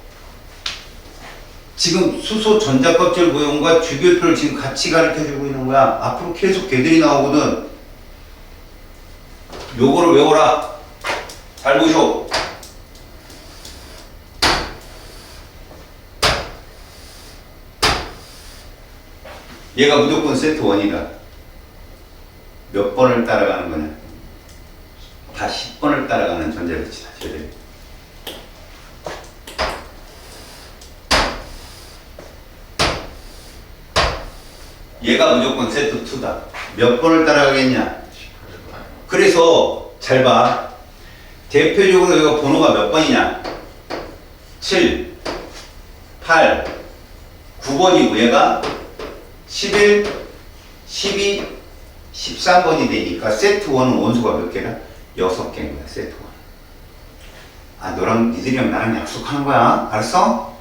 지금 수소 전자껍질 모형과 주기율표를 지금 같이 가르쳐주고 있는 거야. 앞으로 계속 걔들이 나오거든. 요거를 외워라. 잘 보셔. 얘가 무조건 세트 1이다. 몇 번을 따라가는 거냐? 다 10번을 따라가는 전자배치다. 쟤들. 얘가 무조건 세트 2다. 몇 번을 따라가겠냐? 그래서 잘 봐. 대표적으로 이거 번호가 몇 번이냐? 7, 8, 9번이고 얘가 11, 12, 13번이 되니까 세트 1은 원소가 몇 개나? 6개인 거야. 세트 1. 아, 너랑 니들이랑 나랑 약속하는 거야. 알았어?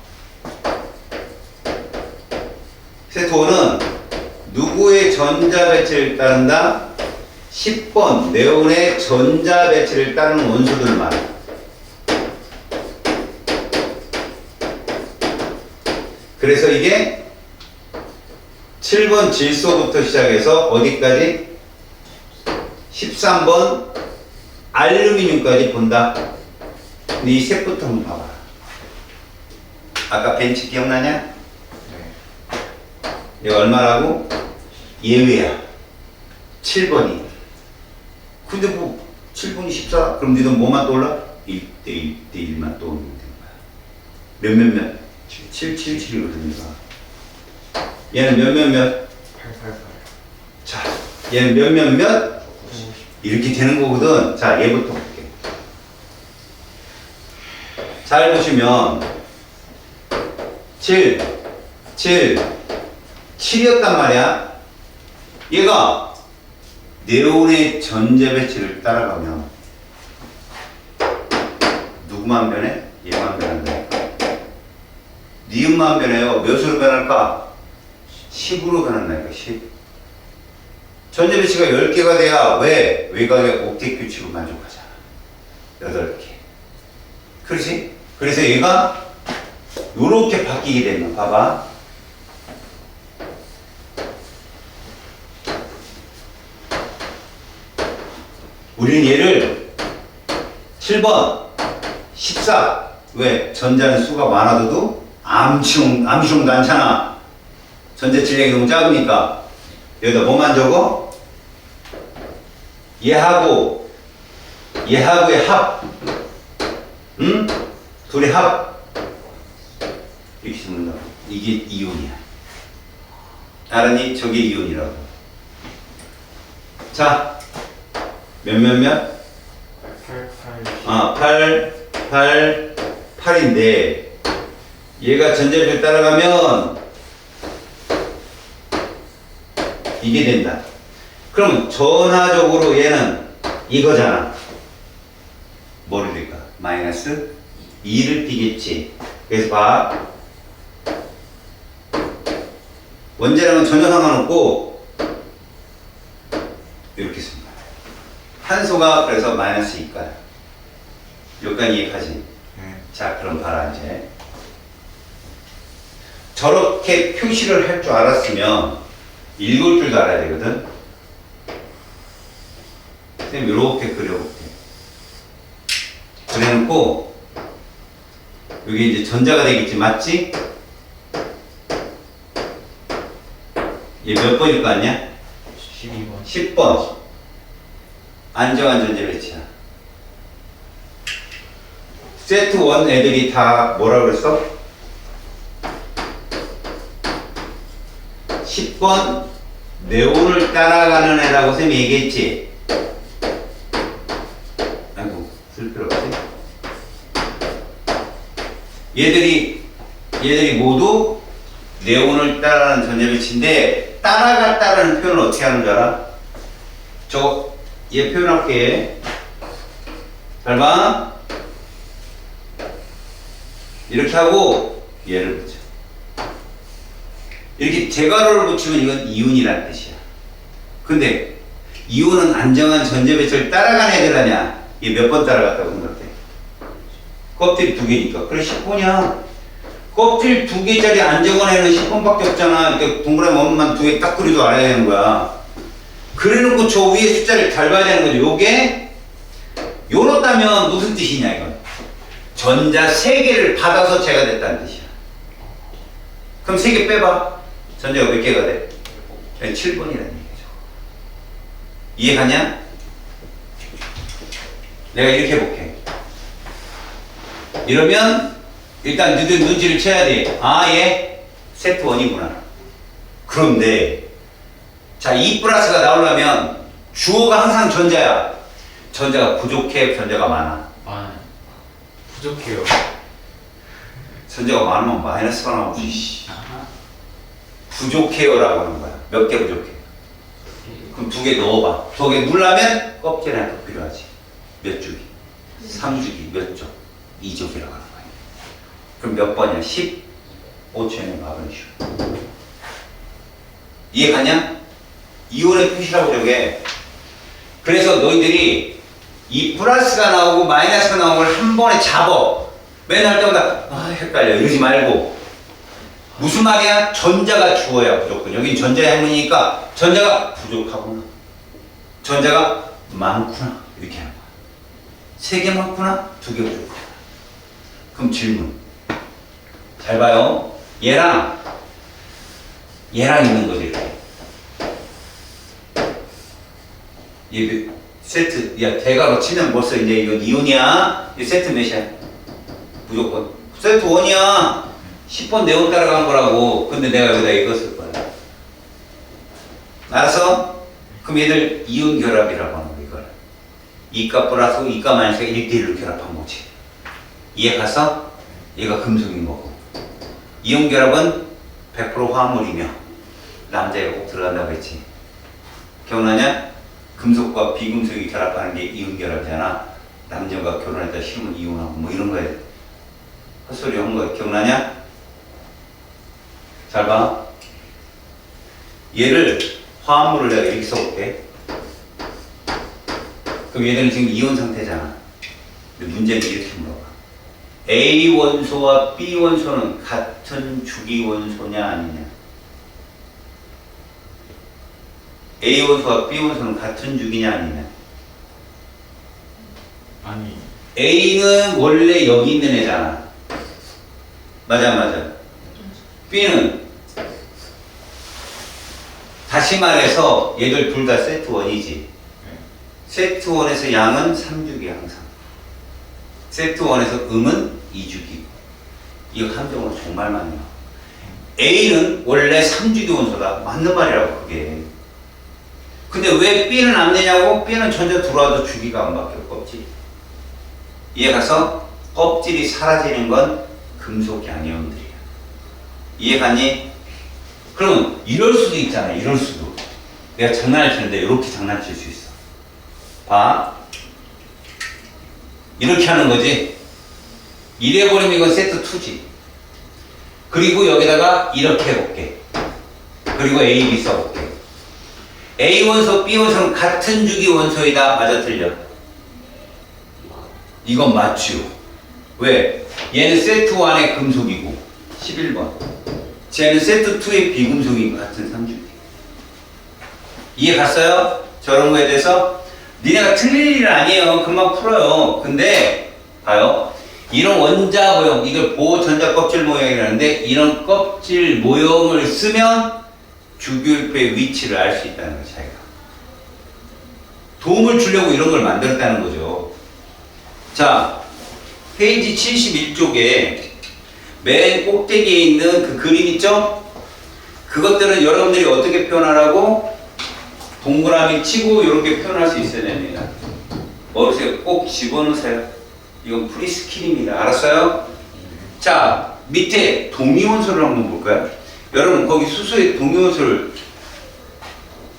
세트 1은 누구의 전자배치를 따른다? 10번 네온의 전자배치를 따르는 원소들만. 그래서 이게 7번 질소부터 시작해서 어디까지? 13번 알루미늄까지 본다. 근데 이 색부터 한번 봐봐. 아까 벤치 기억나냐? 네. 얘가 얼마라고? 예외야. 7번이. 근데 뭐 7번이 14? 그럼 니들 뭐만 떠올라? 1대 1대 1만 떠오르면 되는 거야. 몇? 777이거든요. 얘는 몇? 888. 자, 얘는 몇? 이렇게 되는 거거든. 자, 얘부터 볼게. 잘 보시면 7이었단 말이야. 얘가 네온의 전자배치를 따라가면 누구만 변해? 얘만 변한다니까. 니은만 변해요. 몇으로 변할까? 10으로 변한다니까. 10. 전자배치가 10개가 돼야 왜? 외곽의 옥텟 규칙을 만족하잖아. 8개. 그렇지? 그래서 얘가 요렇게 바뀌게 되면 봐봐. 우리는 얘를 7번 14. 왜? 전자는 수가 많아도 암시용도 않잖아. 전자 질량이 너무 작으니까. 여기다 뭐만 적어? 얘하고의 합. 응? 둘의 합. 이렇게 적는다고. 이게 이온이야. 알았니? 저게 이온이라고. 자. 몇? 8인데 얘가 전자배치를 따라가면 이게 된다. 그럼 전화적으로 얘는 이거잖아. 뭐를 딜까? 마이너스 2를 띄겠지. 그래서 봐. 원자량은 전혀 상관없고 이렇게 씁니다. 탄소가 그래서 마이너스 2가야. 여기까지 이해하지? 네. 자, 그럼 봐라, 이제. 저렇게 표시를 할 줄 알았으면 읽을 줄도 알아야 되거든. 선생님, 이렇게 그려볼게. 그래놓고, 여기 이제 전자가 되겠지, 맞지? 얘 몇 번일 거 아니야? 12번. 10번. 안정한 전자배치야. 세트 1 애들이 다 뭐라 그랬어? 10번 네온을 따라가는 애라고 쌤이 얘기했지? 아이고, 쓸 필요 없지. 얘들이 모두 네온을 따라가는 전자배치인데 따라갔다라는 표현을 어떻게 하는 줄 알아? 얘 표현할게. 잘 봐. 이렇게 하고 얘를 붙여. 이렇게 대괄호를 붙이면 이건 이온이라는 뜻이야. 근데 이온은 안정한 전자배치를 따라간 애들 아니야. 얘 몇 번 따라갔다고 생각해? 껍질 2개니까. 그래 10번이야. 껍질 2개짜리 안정한 애는 10번밖에 없잖아. 이렇게 동그라미 원만 2개 딱 그리도 알아야 되는 거야. 그래놓고 저 위에 숫자를 잘 봐야 되는 거죠. 요게 요렇다면 무슨 뜻이냐 이건. 전자 3개를 받아서 제가 됐다는 뜻이야. 그럼 3개 빼봐. 전자가 몇 개가 돼? 7번이라는 얘기죠. 이해가냐? 내가 이렇게 해볼게. 이러면 일단 너희들 눈치를 채야 돼. 아, 얘 세트 1이구나. 그런데 자, E 플러스가 나오려면 주어가 항상 전자야. 전자가 부족해, 전자가 많아. 부족해요. 전자가 많으면 마이너스가 나오지. 부족해요라고 하는 거야. 몇 개 부족해? 그럼 2개 넣어봐. 2개 누르면 껍질에 하나 더 필요하지. 몇 주기? 3주기. 몇 쪽? 2족이라고 하는 거야. 그럼 몇 번이야? 15초에 밥은 쉬워. 이해 가냐? 이온의 표시라고 저게. 그래서 너희들이 이 플러스가 나오고 마이너스가 나오는 걸 한 번에 잡어. 맨날 할 때마다 헷갈려 이러지 말고. 무슨 말이야? 전자가 주어야 무조건. 여긴 전자의 학문이니까 전자가 부족하구나. 전자가 많구나. 이렇게 하는 거야. 3개 많구나. 2개 부족하구나. 그럼 질문. 잘 봐요. 얘랑 있는 거지 이렇게. 얘 세트, 야 대괄호 치면 벌써 이제 이건 이온이야. 이 세트 몇이야? 무조건 세트 1이야. 10번 네온 따라간 거라고. 근데 내가 여기다 이거 쓸 거야. 알았어? 그럼 얘들 이온 결합이라고 하는 거 이걸. 이가 플러스 이가 마이너스가 1대1로 결합한 거지. 이해 갔어? 얘가 금속인 거고. 이온 결합은 100% 화합물이며 남자애가 꼭 들어간다고 했지. 기억나냐? 금속과 비금속이 결합하는 게 이온 결합이잖아. 남녀가 결혼했다 싫으면 이혼하고 뭐 이런 거에 헛소리 한 거 기억나냐? 잘 봐. 얘를 화합물을 내가 이렇게 써볼게. 그럼 얘들은 지금 이온 상태잖아. 근데 문제는 이렇게 물어봐. A 원소와 B 원소는 같은 주기 원소냐 아니냐? A 원소와 B 원소는 같은 주기냐 아니냐? 아니. A는 원래 여기 있는 애잖아. 맞아. B는 다시 말해서 얘들 둘 다 세트 1이지. 세트 1에서 양은 3주기 항상. 세트 1에서 음은 2주기. 이거 함정으로 정말 많이 나와. A는 원래 3주기 원소다. 맞는 말이라고 그게. 근데 왜 B는 안 되냐고? B는 전자 들어와도 주기가 안 바뀌어. 껍질. 이해 가서 껍질이 사라지는 건 금속 양이온들이야. 이해 갔니? 그러면 이럴 수도 있잖아. 이럴 수도. 내가 장난을 치는데 이렇게 장난칠 수 있어. 봐. 이렇게 하는 거지. 이래버리면 이건 세트 2지. 그리고 여기다가 이렇게 해볼게. 그리고 A, B 써볼게. A 원소, B 원소는 같은 주기 원소이다. 맞아, 틀려? 이건 맞죠. 왜? 얘는 세트 1의 금속이고 11번. 쟤는 세트 2의 비금속이고 같은 3주기. 이해 갔어요? 저런 거에 대해서? 니네가 틀릴 일 아니에요. 금방 풀어요. 근데 봐요. 이런 원자 모형, 이걸 보전자 껍질 모형이라는데 이런 껍질 모형을 쓰면 주기율표의 위치를 알 수 있다는 거예요. 자기가 도움을 주려고 이런 걸 만들었다는 거죠. 자, 페이지 71쪽에 맨 꼭대기에 있는 그 그림 있죠? 그것들은 여러분들이 어떻게 표현하라고? 동그라미 치고 이렇게 표현할 수 있어야 됩니다. 머릿속에 꼭 집어넣으세요. 이건 프리스킬입니다. 알았어요? 자, 밑에 동위원소를 한번 볼까요? 여러분 거기 수소의 동위원소를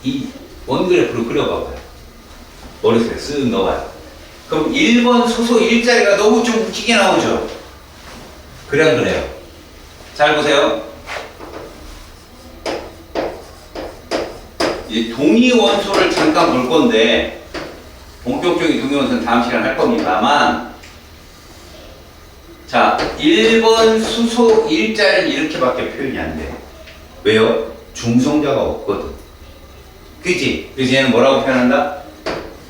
이 원그래프로 그려봐봐요. 머릿속에 쓱 넣어봐요. 그럼 1번 수소 일자리가 너무 좀 웃기게 나오죠? 그래 안 그래요? 잘 보세요. 이 동위원소를 잠깐 볼 건데 본격적인 동위원소는 다음 시간에 할 겁니다만, 자, 1번 수소 일자리는 이렇게밖에 표현이 안 돼. 왜요? 중성자가 없거든. 그치? 그래서 얘는 뭐라고 표현한다?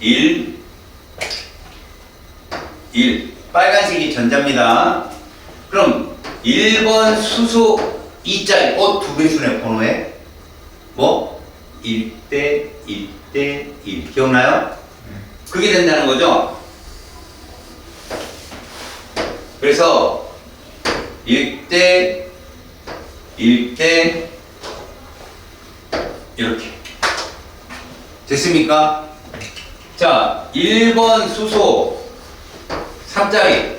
1 빨간색이 전자입니다. 그럼 1번 수소 이자리 두 배수네 번호에 뭐? 1대 1대 1 기억나요? 그게 된다는 거죠. 그래서 1대 1대 이렇게 됐습니까? 자, 1번 수소 3자리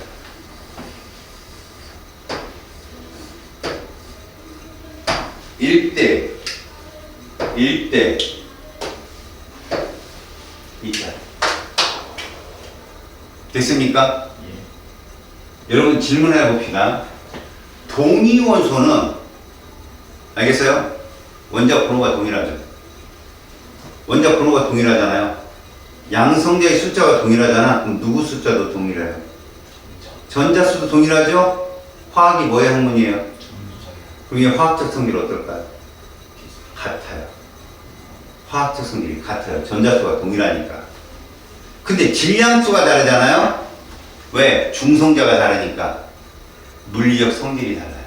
1대 1대 2자리 됐습니까? 여러분 질문해 봅시다. 동위원소는 알겠어요? 원자 번호가 동일하죠. 원자 번호가 동일하잖아요. 양성자의 숫자가 동일하잖아. 그럼 누구 숫자도 동일해요? 전자수도 동일하죠? 화학이 뭐의 학문이에요? 그럼 이 화학적 성질이 어떨까요? 같아요. 화학적 성질이 같아요. 전자수가 동일하니까. 근데 질량수가 다르잖아요? 왜? 중성자가 다르니까. 물리적 성질이 달라요.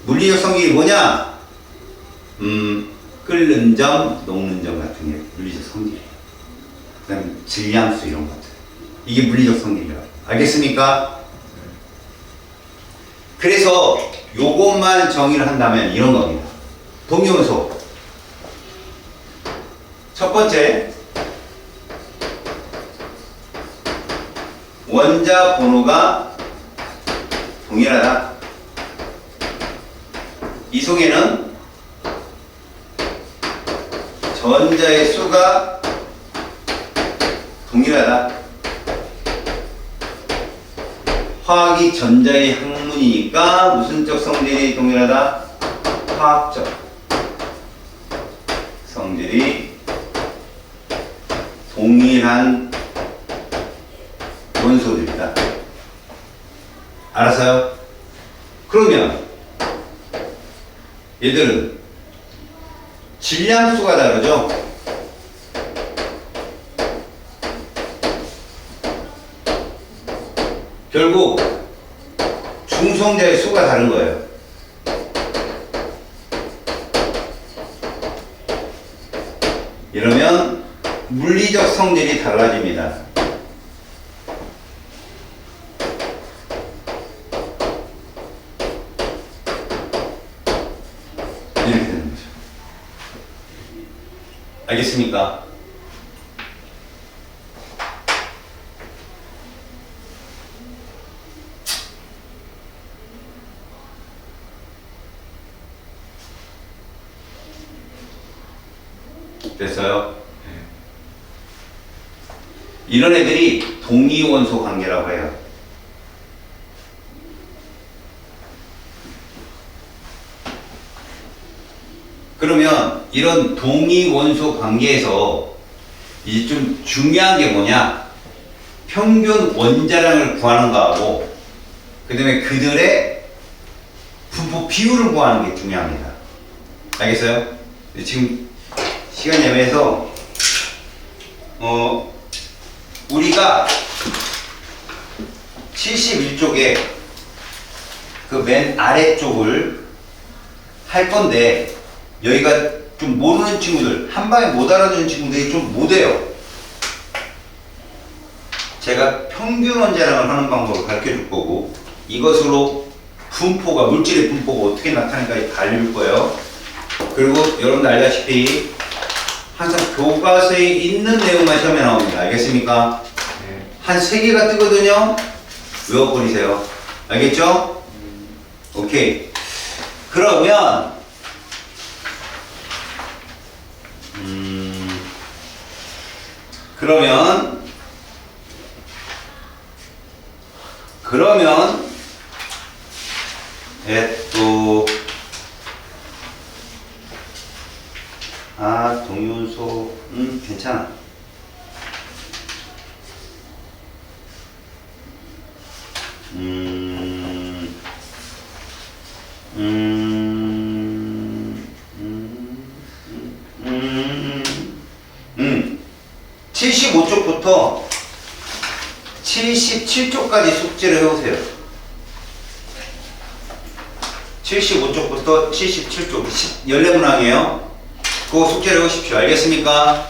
물리적 성질이 뭐냐? 끓는 점, 녹는 점 같은 게 물리적 성질이에요. 그 다음에 질량수 이런 것들. 이게 물리적 성질이라고. 알겠습니까? 그래서 요것만 정의를 한다면 이런 겁니다. 동위원소. 첫 번째, 원자 번호가 동일하다. 이 속에는 전자의 수가 동일하다. 화학이 전자의 학문이니까 무슨 적 성질이 동일하다? 화학적 성질이 동일한 원소들이다. 알았어요? 그러면 얘들은 질량수가 다르죠? 결국 중성자의 수가 다른 거예요. 이러면 물리적 성질이 달라집니다. 이렇게 되는 거죠. 알겠습니까? 됐어요? 이런 애들이 동위원소 관계라고 해요. 그러면 이런 동위원소 관계에서 이제 좀 중요한 게 뭐냐? 평균 원자량을 구하는 거하고 그 다음에 그들의 분포 비율을 구하는 게 중요합니다. 알겠어요? 지금 시간이 애매해서 우리가 71쪽에 그 맨 아래쪽을 할 건데 여기가 좀 모르는 친구들, 한 방에 못 알아듣는 친구들이 좀 못해요. 제가 평균 원자량을 하는 방법을 가르쳐 줄 거고 이것으로 분포가, 물질의 분포가 어떻게 나타나는지 다 알려줄 거예요. 그리고 여러분들 알다시피 항상 교과서에 있는 내용만 시험에 나옵니다. 알겠습니까? 네. 한 3개가 뜨거든요. 외워버리세요. 알겠죠? 오케이. 그러면 그러면 또 동윤소 괜찮아. 음, 75쪽부터 77쪽까지 숙제를 해오세요. 75쪽부터 77쪽 14문항이에요. 그거 숙제를 해오십시오. 알겠습니까?